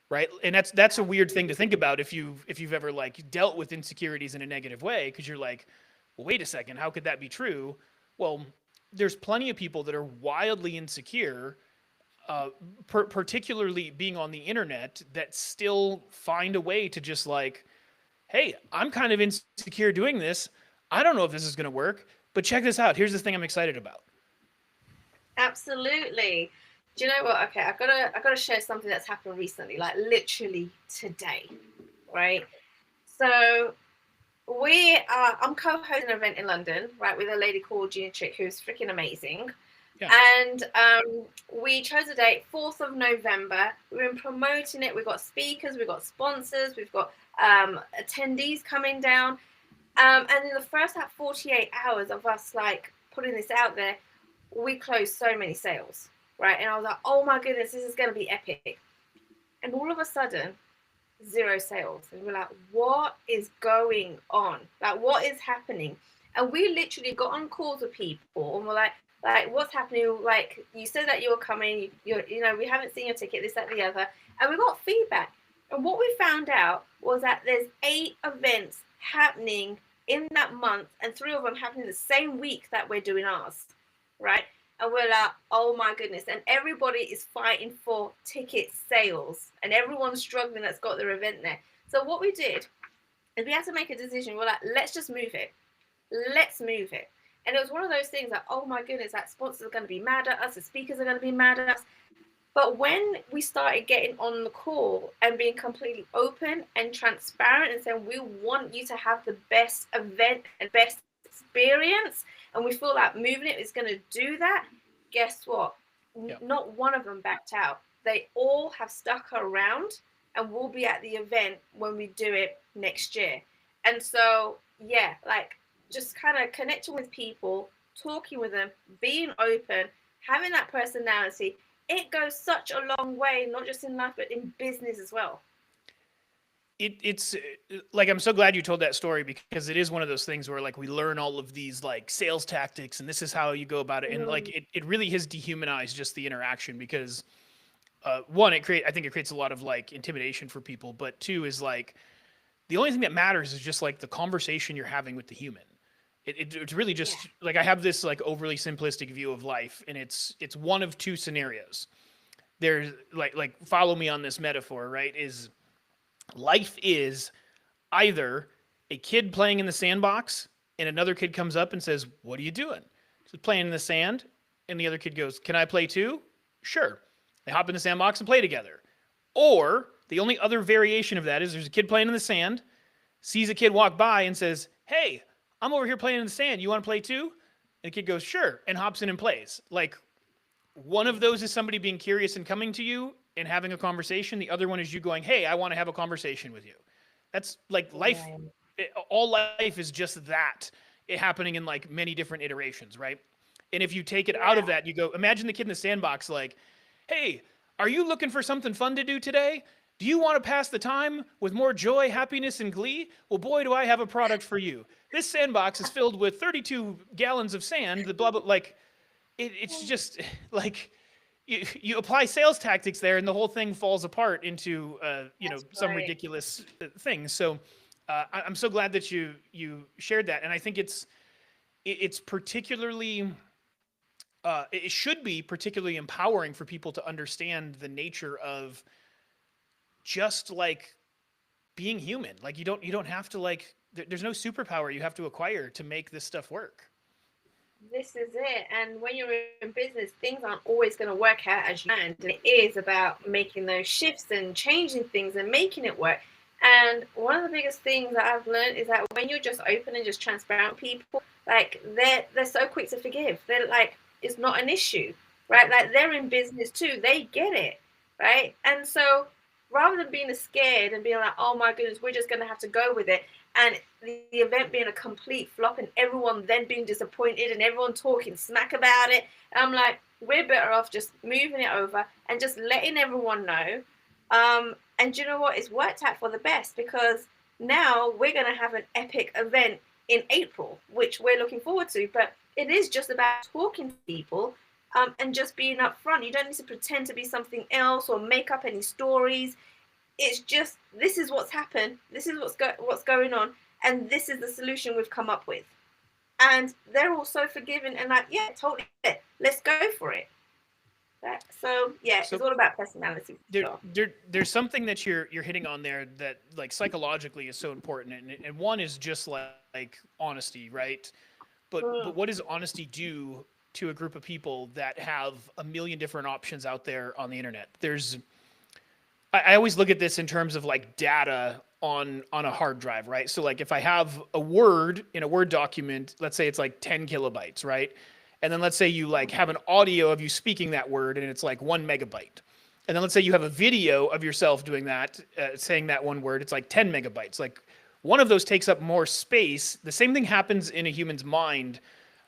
right? And that's a weird thing to think about if you've ever like dealt with insecurities in a negative way, because you're like, well, wait a second, how could that be true? Well, there's plenty of people that are wildly insecure, particularly being on the internet, that still find a way to just like, hey, I'm kind of insecure doing this. I don't know if this is going to work, but check this out. Here's the thing I'm excited about. Absolutely. Do you know what? Okay, I gotta share something that's happened recently, like literally today, right? So I'm co-hosting an event in London, right, with a lady called Chit, who's freaking amazing. Yeah. And we chose a date, 4th of November. We've been promoting it. We've got speakers, we've got sponsors, we've got attendees coming down. And in the first like 48 hours of us like putting this out there, we closed so many sales, right? And I was like, oh my goodness, this is going to be epic. And all of a sudden, 0 sales. And we're like, what is going on? Like, what is happening? And we literally got on calls with people and we're like, what's happening? Like, you said that you were coming, you know, we haven't seen your ticket, this, that, the other. And we got feedback. And what we found out was that there's 8 events happening in that month, and 3 of them happening the same week that we're doing ours, right? And we're like, oh my goodness. And everybody is fighting for ticket sales and everyone's struggling that's got their event there. So what we did is we had to make a decision. We're like, let's just move it. Let's move it. And it was one of those things that, oh my goodness, that sponsors are going to be mad at us. The speakers are going to be mad at us. But when we started getting on the call and being completely open and transparent and saying, we want you to have the best event and best experience, and we feel like moving it is going to do that, guess what? Yep. Not one of them backed out. They all have stuck around and will be at the event when we do it next year. And so, yeah, like just kind of connecting with people, talking with them, being open, having that personality, it goes such a long way, not just in life, but in business as well. It's like, I'm so glad you told that story because it is one of those things where like we learn all of these like sales tactics and this is how you go about it. And like it really has dehumanized just the interaction because one, I think it creates a lot of like intimidation for people, but two is like the only thing that matters is just like the conversation you're having with the human. It's really Yeah. just like I have this like overly simplistic view of life, and it's one of two scenarios. There's like follow me on this metaphor, right? Is life is either a kid playing in the sandbox and another kid comes up and says, "What are you doing?" So playing in the sand, and the other kid goes, "Can I play too?" Sure. They hop in the sandbox and play together. Or the only other variation of that is there's a kid playing in the sand, sees a kid walk by and says, "Hey, I'm over here playing in the sand. You want to play too?" And the kid goes, "Sure," and hops in and plays. Like one of those is somebody being curious and coming to you and having a conversation. The other one is you going, "Hey, I want to have a conversation with you." That's like life. Right. All life is just that it happening in like many different iterations, right? And if you take it out Yeah. of that, you go, imagine the kid in the sandbox, like, "Hey, are you looking for something fun to do today? Do you want to pass the time with more joy, happiness, and glee? Well, boy, do I have a product for you. This sandbox is filled with 32 gallons of sand. The blah blah. Like, it's just like you apply sales tactics there, and the whole thing falls apart into That's some right. ridiculous thing. So I'm so glad that you shared that, and I think it's particularly it should be particularly empowering for people to understand the nature of just like being human. Like you don't have to like there's no superpower you have to acquire to make this stuff work. This is it. And when you're in business, things aren't always going to work out as you planned. And it is about making those shifts and changing things and making it work. And one of the biggest things that I've learned is that when you're just open and just transparent with people, like they're so quick to forgive. They're like, it's not an issue, right? Like they're in business too. They get it, right? And so rather than being scared and being like, oh my goodness, we're just going to have to go with it, and the event being a complete flop and everyone then being disappointed and everyone talking smack about it, I'm like, we're better off just moving it over and just letting everyone know. And you know what? It's worked out for the best because now we're going to have an epic event in April, which we're looking forward to. But it is just about talking to people, and just being upfront. You don't need to pretend to be something else or make up any stories. It's just, this is what's happened, this is what's going on, and this is the solution we've come up with. And they're all so forgiving and like, yeah, totally, let's go for it. So yeah, So it's all about personality. Sure. there's something that you're hitting on there that like psychologically is so important, and one is just like honesty, right? But what does honesty do to a group of people that have a million different options out there on the internet? I always look at this in terms of like data on a hard drive, right? So like if I have a word in a Word document, let's say it's like 10 kilobytes, right? And then let's say you like have an audio of you speaking that word and it's like 1 megabyte. And then let's say you have a video of yourself doing that, saying that one word, it's like 10 megabytes. Like one of those takes up more space. The same thing happens in a human's mind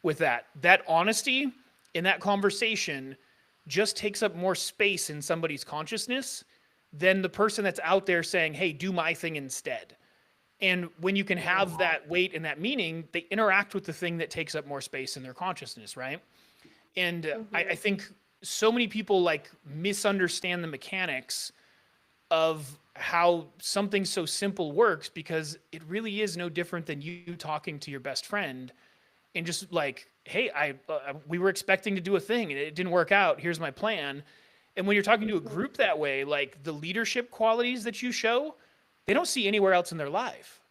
with that. That honesty in that conversation just takes up more space in somebody's consciousness than the person that's out there saying, "Hey, do my thing instead." And when you can have that weight and that meaning, they interact with the thing that takes up more space in their consciousness, right? And I think so many people like misunderstand the mechanics of how something so simple works, because it really is no different than you talking to your best friend and just like, "Hey, we were expecting to do a thing and it didn't work out. Here's my plan." And when you're talking to a group that way, like the leadership qualities that you show, they don't see anywhere else in their life.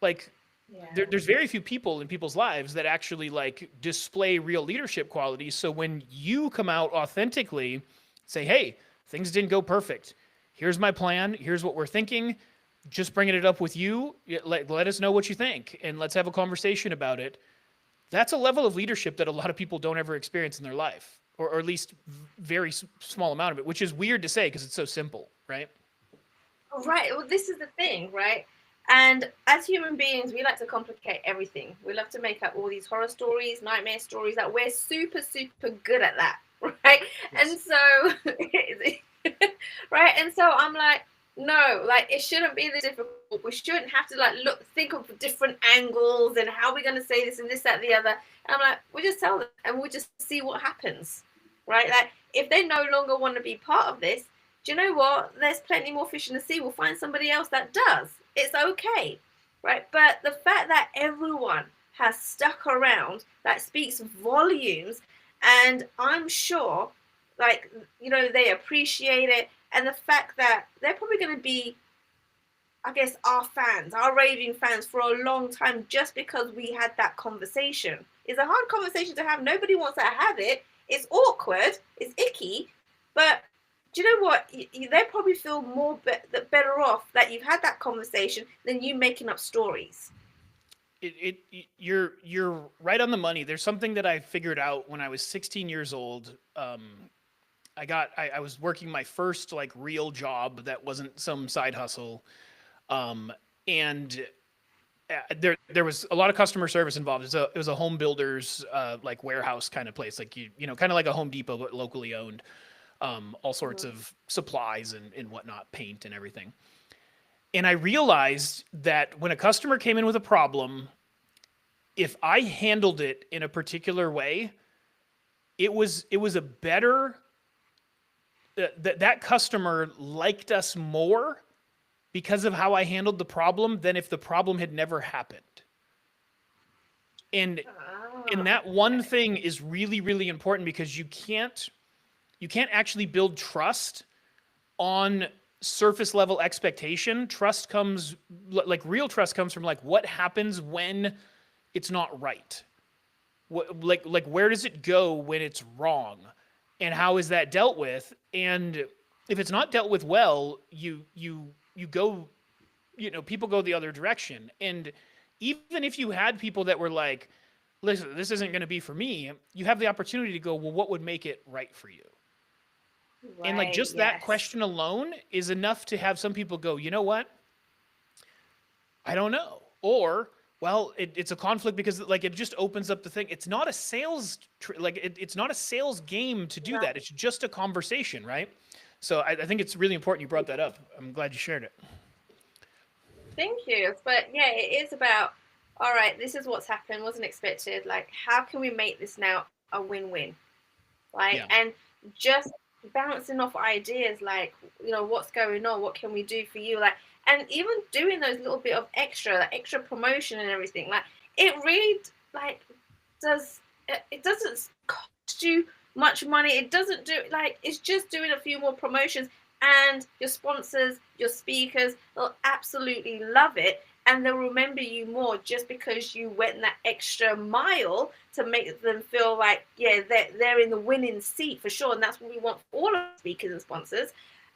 Like Yeah. there's very few people in people's lives that actually like display real leadership qualities. So when you come out authentically, say, "Hey, things didn't go perfect. Here's my plan. Here's what we're thinking. Just bringing it up with you. Let us know what you think and let's have a conversation about it." That's a level of leadership that a lot of people don't ever experience in their life, or at least very small amount of it, which is weird to say because it's so simple, right? Right. Well, this is the thing, right? And as human beings, we like to complicate everything. We love to make up all these horror stories, nightmare stories. That we're super, super good at that, right? Yes. And so, right. And so I'm like, no, like it shouldn't be this difficult. We shouldn't have to like think of different angles and how we're going to say this and this, that, the other. And I'm like, we just tell them and we'll just see what happens, right? Like if they no longer want to be part of this, do you know what? There's plenty more fish in the sea. We'll find somebody else that does. It's okay, right? But the fact that everyone has stuck around, that speaks volumes. And I'm sure, like, they appreciate it. And the fact that they're probably going to be, I guess, our fans, our raving fans for a long time, just because we had that conversation. It's a hard conversation to have. Nobody wants to have it. It's awkward. It's icky. But do you know what? They probably feel better off that you've had that conversation than you making up stories. You're right on the money. There's something that I figured out when I was 16 years old. I was working my first like real job that wasn't some side hustle, and there was a lot of customer service involved. It was a home builder's like warehouse kind of place, like kind of like a Home Depot but locally owned. All sorts Mhm. of supplies and whatnot, paint and everything. And I realized that when a customer came in with a problem, if I handled it in a particular way, it was a better that customer liked us more because of how I handled the problem than if the problem had never happened. And Ah, that one okay. thing is really really important because you can't actually build trust on surface level expectation. Trust comes like real trust comes from like what happens when it's not right. Like where does it go when it's wrong, and how is that dealt with? And if it's not dealt with well, you go, people go the other direction. And even if you had people that were like, listen, this isn't going to be for me, you have the opportunity to go, well, what would make it right for you? And like Right, just that yes. question alone is enough to have some people go, you know what? I don't know. Or, well, it's a conflict because like it just opens up the thing. It's not a it's not a sales game to do No, that. It's just a conversation, right? So I think it's really important you brought that up. I'm glad you shared it. thank you. But yeah, it is about, all right, this is what's happened, wasn't expected. Like, how can we make this now a win-win? Like, Yeah. and just bouncing off ideas, like, what's going on? What can we do for you? Like, and even doing those little bit of extra, like extra promotion and everything. Like, it really, like, does, it doesn't cost you much money. It doesn't do, like, it's just doing a few more promotions, and your sponsors, your speakers, they'll absolutely love it, and they'll remember you more just because you went that extra mile to make them feel like, yeah, they're in the winning seat for sure. And that's what we want for all our speakers and sponsors.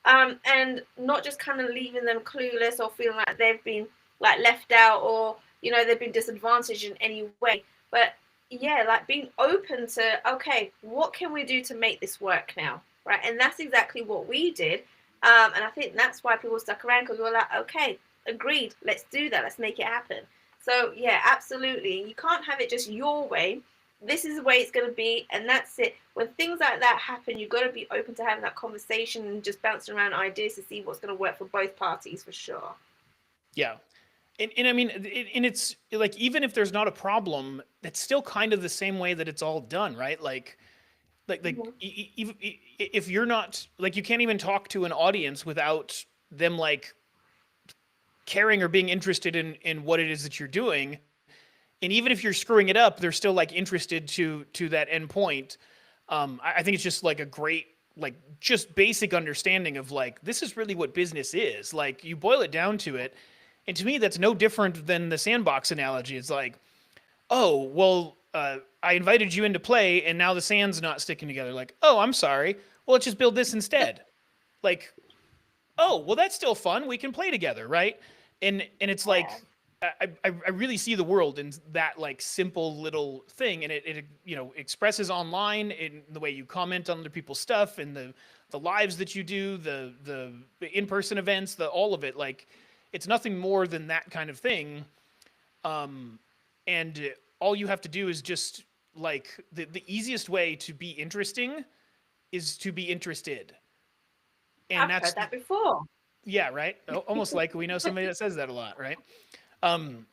And not just kind of leaving them clueless or feeling like they've been like left out, or they've been disadvantaged in any way. But yeah, like being open to, okay, what can we do to make this work now, right? And that's exactly what we did. And I think that's why people stuck around, because we were like, okay, agreed, let's do that, let's make it happen. So yeah, absolutely, you can't have it just your way. This is the way it's going to be, and that's it. When things like that happen, you've got to be open to having that conversation and just bouncing around ideas to see what's going to work for both parties, for sure. Yeah. And I mean, and it's like, even if there's not a problem, it's still kind of the same way that it's all done, right? Mm-hmm. If you're not like, you can't even talk to an audience without them like caring or being interested in what it is that you're doing. And even if you're screwing it up, they're still like interested to that end point. I think it's just like a great, like, just basic understanding of like, this is really what business is. Like, you boil it down to it, and to me that's no different than the sandbox analogy. It's like, oh well, I invited you into play and now the sand's not sticking together. Like, oh, I'm sorry, well, let's just build this instead. Like, oh well, that's still fun, we can play together, right? And it's Yeah. like, I really see the world in that like simple little thing, and it expresses online in the way you comment on other people's stuff, and the lives that you do, the in-person events, the all of it. Like, it's nothing more than that kind of thing. And all you have to do is just like, the easiest way to be interesting is to be interested. And I've heard that's, that before. yeah, right. Almost like we know somebody that says that a lot, right? Um,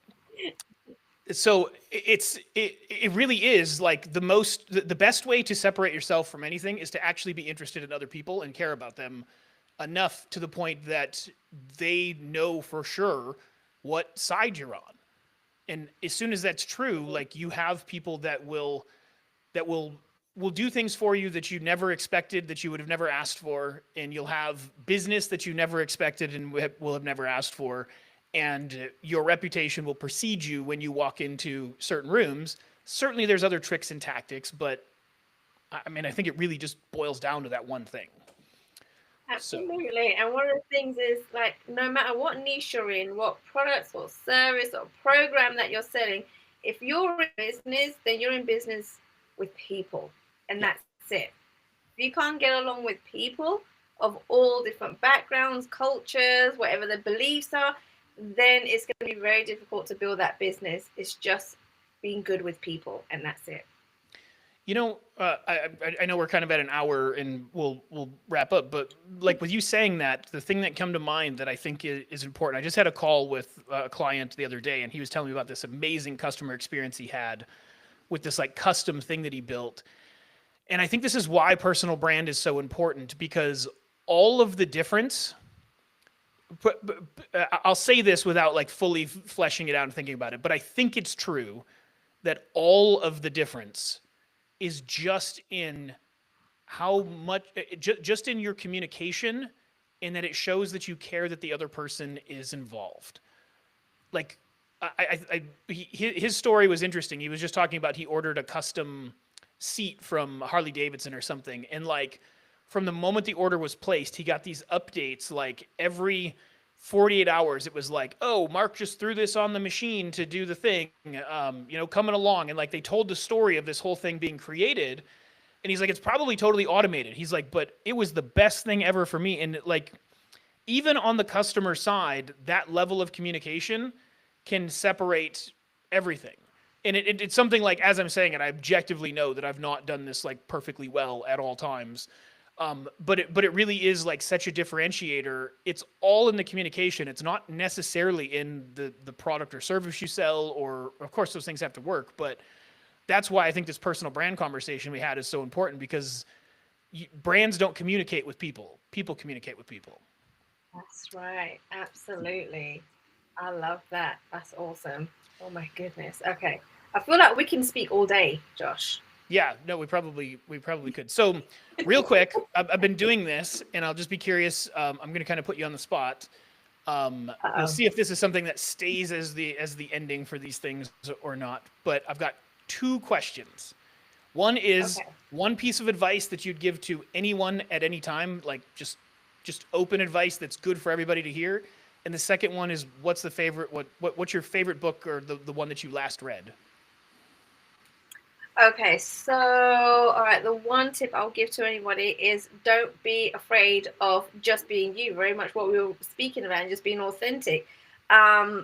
So it really is like the best way to separate yourself from anything is to actually be interested in other people and care about them enough to the point that they know for sure what side you're on. And as soon as that's true, like you have people that will do things for you that you never expected, that you would have never asked for, and you'll have business that you never expected and will have never asked for, and your reputation will precede you when you walk into certain rooms. Certainly there's other tricks and tactics, but I mean I think it really just boils down to that one thing. So Absolutely. And one of the things is like no matter what niche you're in, what products or service or program that you're selling, if you're in business, then you're in business with people. And yeah. that's it. If you can't get along with people of all different backgrounds, cultures, whatever the beliefs are, then it's going to be very difficult to build that business. It's just being good with people, and that's it. You know, I know we're kind of at an hour and we'll wrap up, but like with you saying that, the thing that come to mind that I think is important. I just had a call with a client the other day, and he was telling me about this amazing customer experience he had with this like custom thing that he built. And I think this is why personal brand is so important because all of the difference. I'll say this without like fully fleshing it out and thinking about it, but I think it's true that all of the difference is just in how much just in your communication and that it shows that you care that the other person is involved. Like his story was interesting. He was just talking about he ordered a custom seat from Harley Davidson or something, and like from the moment the order was placed, he got these updates like every 48 hours. It was like, oh, Mark just threw this on the machine to do the thing, coming along, and like they told the story of this whole thing being created. And he's like, it's probably totally automated. He's like, but it was the best thing ever for me. And like, even on the customer side, that level of communication can separate everything. And it's something like, as I'm saying it, I objectively know that I've not done this like perfectly well at all times. But it really is like such a differentiator. It's all in the communication. It's not necessarily in the product or service you sell, or of course those things have to work. But that's why I think this personal brand conversation we had is so important because brands don't communicate with people. People communicate with people. That's right. Absolutely. I love that. That's awesome. Oh my goodness. Okay. I feel like we can speak all day, Josh. Yeah, no, we probably could. So, real quick, I've been doing this, and I'll just be curious. I'm going to kind of put you on the spot. We'll Uh-oh. see if this is something that stays as the ending for these things or not. But I've got two questions. One is Okay. one piece of advice that you'd give to anyone at any time, like just open advice that's good for everybody to hear. And the second one is what's the favorite what's your favorite book or the one that you last read? Okay, so all right, the one tip I'll give to anybody is don't be afraid of just being you. Very much what we were speaking about, and just being authentic.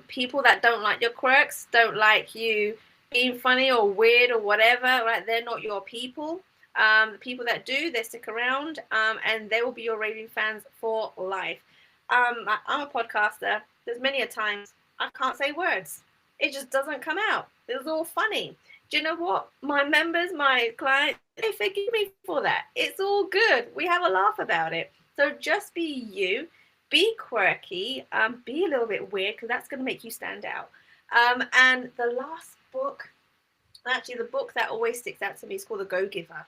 People that don't like your quirks, don't like you being funny or weird or whatever, right? They're not your people. The people that do, they stick around, and they will be your raving fans for life. I'm a podcaster. There's many a times I can't say words. It just doesn't come out. It's all funny. Do you know what? My members, my clients, they forgive me for that. It's all good. We have a laugh about it. So just be you, be quirky, be a little bit weird because that's going to make you stand out. And the last book, actually, the book that always sticks out to me is called The Go Giver.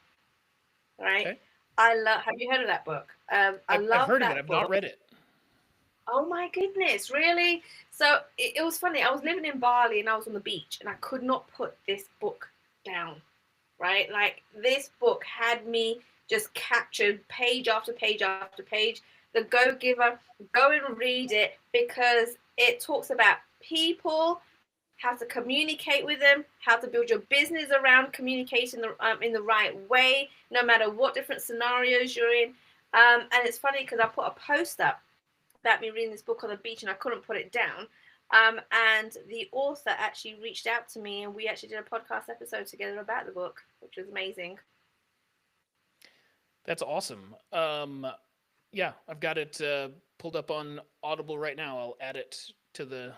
Right? Okay. I love. Have you heard of that book? I I've love heard of it. that I've not book. read it. Oh my goodness, really? So it was funny. I was living in Bali and I was on the beach and I could not put this book down, right? Like this book had me just captured page after page after page. The Go Giver, go and read it because it talks about people, how to communicate with them, how to build your business around communicating in the right way, no matter what different scenarios you're in. And it's funny because I put a post up about me reading this book on the beach and I couldn't put it down. And the author actually reached out to me and we actually did a podcast episode together about the book, which was amazing. That's awesome. Yeah, I've got it pulled up on Audible right now. I'll add it to the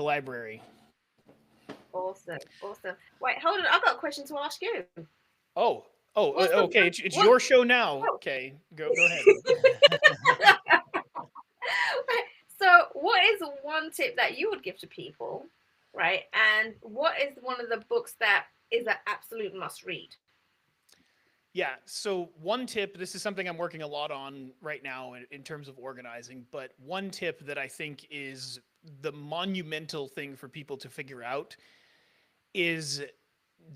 library. Awesome. Awesome. Wait, hold on. I've got a question to ask you. Oh, What's the okay. one? It's What? your show now. Oh. Okay, go ahead. So, what is one tip that you would give to people, right? And what is one of the books that is an absolute must read? Yeah. So one tip. This is something I'm working a lot on right now in terms of organizing. But one tip that I think is the monumental thing for people to figure out is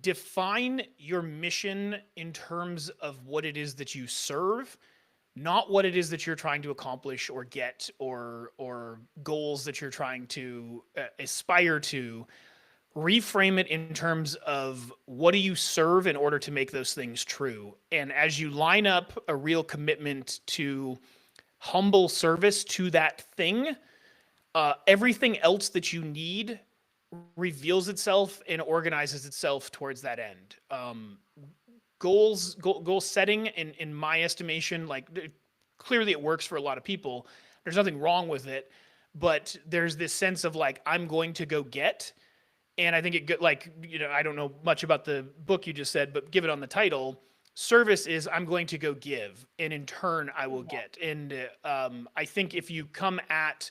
define your mission in terms of what it is that you serve, not what it is that you're trying to accomplish or get, or goals that you're trying to aspire to. Reframe it in terms of what do you serve in order to make those things true. And as you line up a real commitment to humble service to that thing, everything else that you need reveals itself and organizes itself towards that end. Goal setting, in my estimation, like clearly it works for a lot of people. There's nothing wrong with it, but there's this sense of like, I'm going to go get. And I think it, like, I don't know much about the book you just said, but give it on the title. Service is I'm going to go give, and in turn I will get. And I think if you come at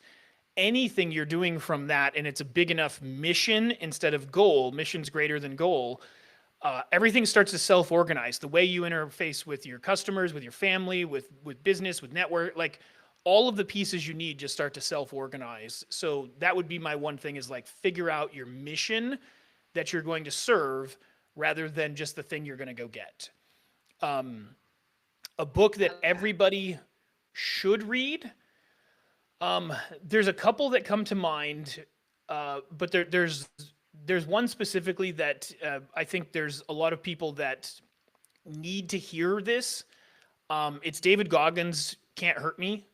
anything you're doing from that and it's a big enough mission instead of goal, mission's greater than goal, everything starts to self-organize. The way you interface with your customers, with your family, with business, with network, like all of the pieces you need just start to self-organize. So that would be my one thing, is like figure out your mission that you're going to serve rather than just the thing you're going to go get. A book that everybody should read. There's a couple that come to mind, but there's one specifically that I think there's a lot of people that need to hear this. It's David Goggins' Can't Hurt Me.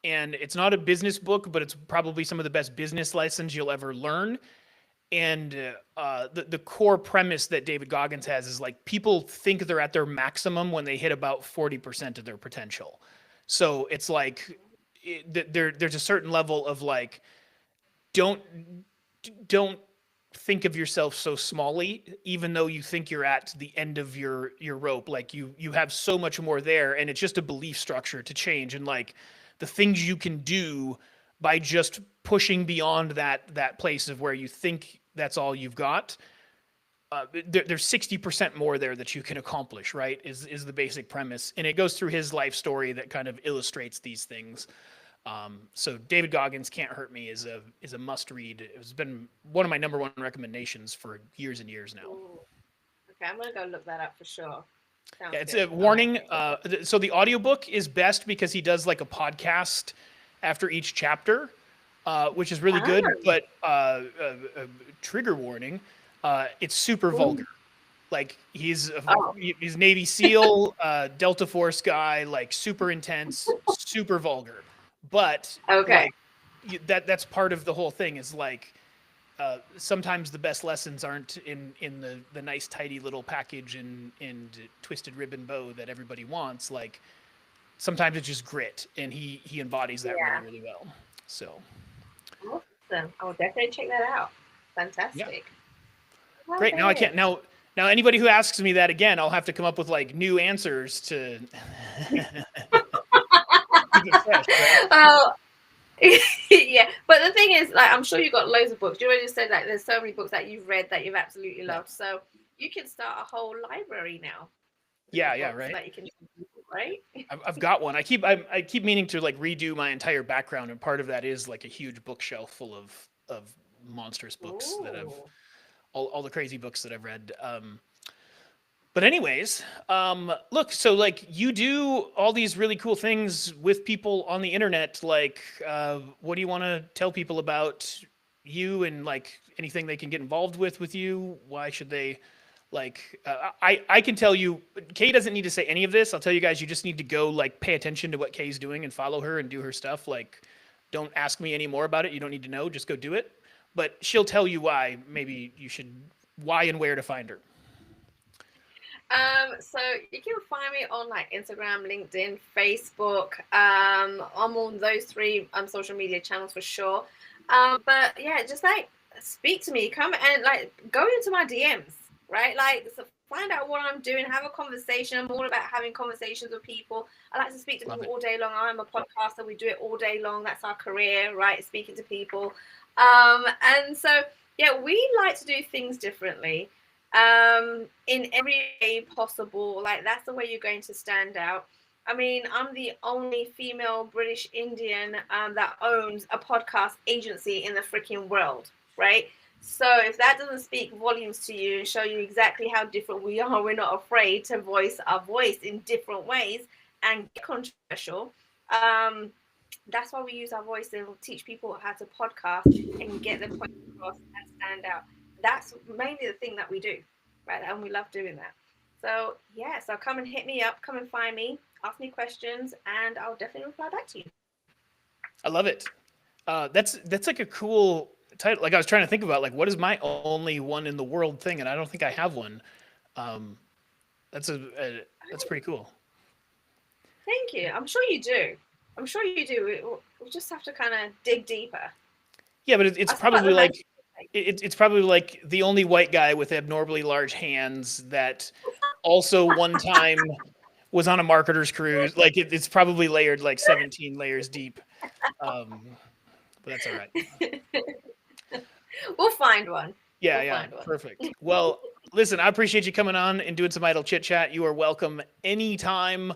And it's not a business book, but it's probably some of the best business lessons you'll ever learn. And the core premise that David Goggins has is like, people think they're at their maximum when they hit about 40% of their potential. So it's like there's a certain level of like, don't think of yourself so smally, even though you think you're at the end of your rope. Like you have so much more there, and it's just a belief structure to change, and like the things you can do by just pushing beyond that place of where you think that's all you've got. There's 60% more there that you can accomplish, right? Is the basic premise, and it goes through his life story that kind of illustrates these things. So David Goggins' Can't Hurt Me is a must read. It's been one of my number one recommendations for years and years now. Ooh. Okay, I'm gonna go look that up for sure. Sounds Yeah, it's good. a warning. So the audiobook is best because he does like a podcast after each chapter, which is really good. Oh. But trigger warning, it's super vulgar. Like he's Navy SEAL, Delta Force guy, like super intense, super vulgar. But Okay. like that's part of the whole thing, is like sometimes the best lessons aren't in the nice tidy little package and twisted ribbon bow that everybody wants. Like sometimes it's just grit, and he embodies that really, really well. So Awesome. I will definitely check that out. Fantastic. Yeah. Great. Now I can't now anybody who asks me that again, I'll have to come up with like new answers to keep it fresh, right? Oh, yeah. But the thing is, like, I'm sure you've got loads of books. You already said that there's so many books that you've read that you've absolutely loved. So you can start a whole library now. Yeah, right. That you can, right? I've got one. I keep meaning to like redo my entire background, and part of that is like a huge bookshelf full of monstrous books that I've all the crazy books that I've read. But anyways, look, so like you do all these really cool things with people on the internet. Like, what do you want to tell people about you, and like anything they can get involved with you? Why should they? Like, I can tell you, Kay doesn't need to say any of this. I'll tell you guys, you just need to go like pay attention to what Kay's doing and follow her and do her stuff. Like, don't ask me any more about it. You don't need to know. Just go do it. But she'll tell you why. Maybe you should, why and where to find her. So you can find me on like Instagram, LinkedIn, Facebook. I'm on those three social media channels for sure. But yeah, just like speak to me. Come and like go into my DMs, right? Like so find out what I'm doing, have a conversation. I'm all about having conversations with people. I like to speak to Love people it. all day long. I'm a podcaster. We do it all day long. That's our career, right? Speaking to people. And so yeah, we like to do things differently. In every way possible. Like that's the way you're going to stand out. I mean, I'm the only female British Indian that owns a podcast agency in the freaking world, right? So if that doesn't speak volumes to you and show you exactly how different we are, we're not afraid to voice our voice in different ways and get controversial. Um, that's why we use our voice to teach people how to podcast and get their point across and stand out. That's mainly the thing that we do, right? And we love doing that. So yeah, so come and hit me up, come and find me, ask me questions, and I'll definitely reply back to you. I love it. That's like a cool title. Like I was trying to think about like what is my only one in the world thing, and I don't think I have one. Um, that's pretty cool. Thank you. I'm sure you do. I'm sure you do. We just have to kind of dig deeper. Yeah, but it's I feel like probably the like magic. it's probably like the only white guy with abnormally large hands that also one time was on a marketer's cruise. Like it's probably layered like 17 layers deep. Um, but that's all right. We'll find one. Yeah, We'll yeah, find one. perfect. Well, listen, I appreciate you coming on and doing some idle chit chat. You are welcome anytime.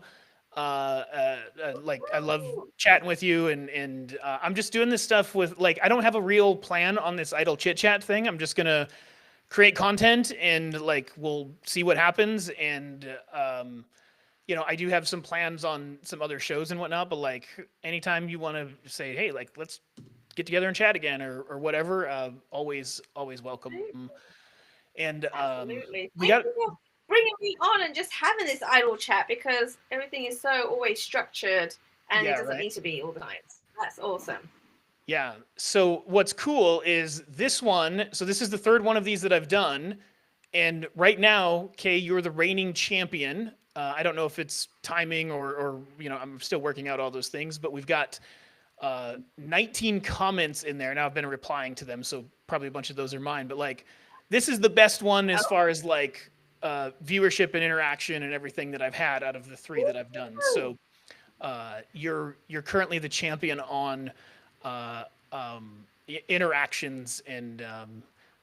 Like I love chatting with you, and I'm just doing this stuff with like I don't have a real plan on this idle chit chat thing. I'm just gonna create content and like we'll see what happens. And you know, I do have some plans on some other shows and whatnot. But like anytime you want to say, hey, like let's get together and chat again or whatever, always welcome. And Absolutely. we Thank got you for bringing me on and just having this idle chat because everything is so always structured and it yeah, doesn't right. need to be all the time. That's awesome. Yeah. So what's cool is this one. So this is the third one of these that I've done, and right now, Kay, you're the reigning champion. I don't know if it's timing or you know I'm still working out all those things, but we've got 19 comments in there. Now I've been replying to them, so probably a bunch of those are mine. But like, this is the best one as far as like viewership and interaction and everything that I've had out of the three that I've done. So you're currently the champion on uh, interactions, and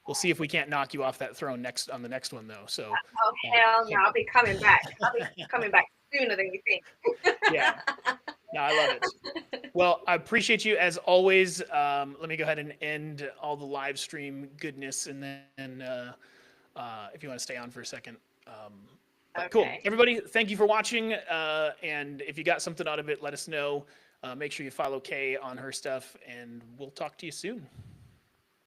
we'll see if we can't knock you off that throne next on the next one though. So Oh hell no! I'll be coming back. I'll be coming back sooner than you think. yeah, no, I love it. Well, I appreciate you as always. Let me go ahead and end all the live stream goodness, and then if you want to stay on for a second. But cool, Okay. everybody. Thank you for watching, and if you got something out of it, let us know. Make sure you follow Kay on her stuff, and we'll talk to you soon.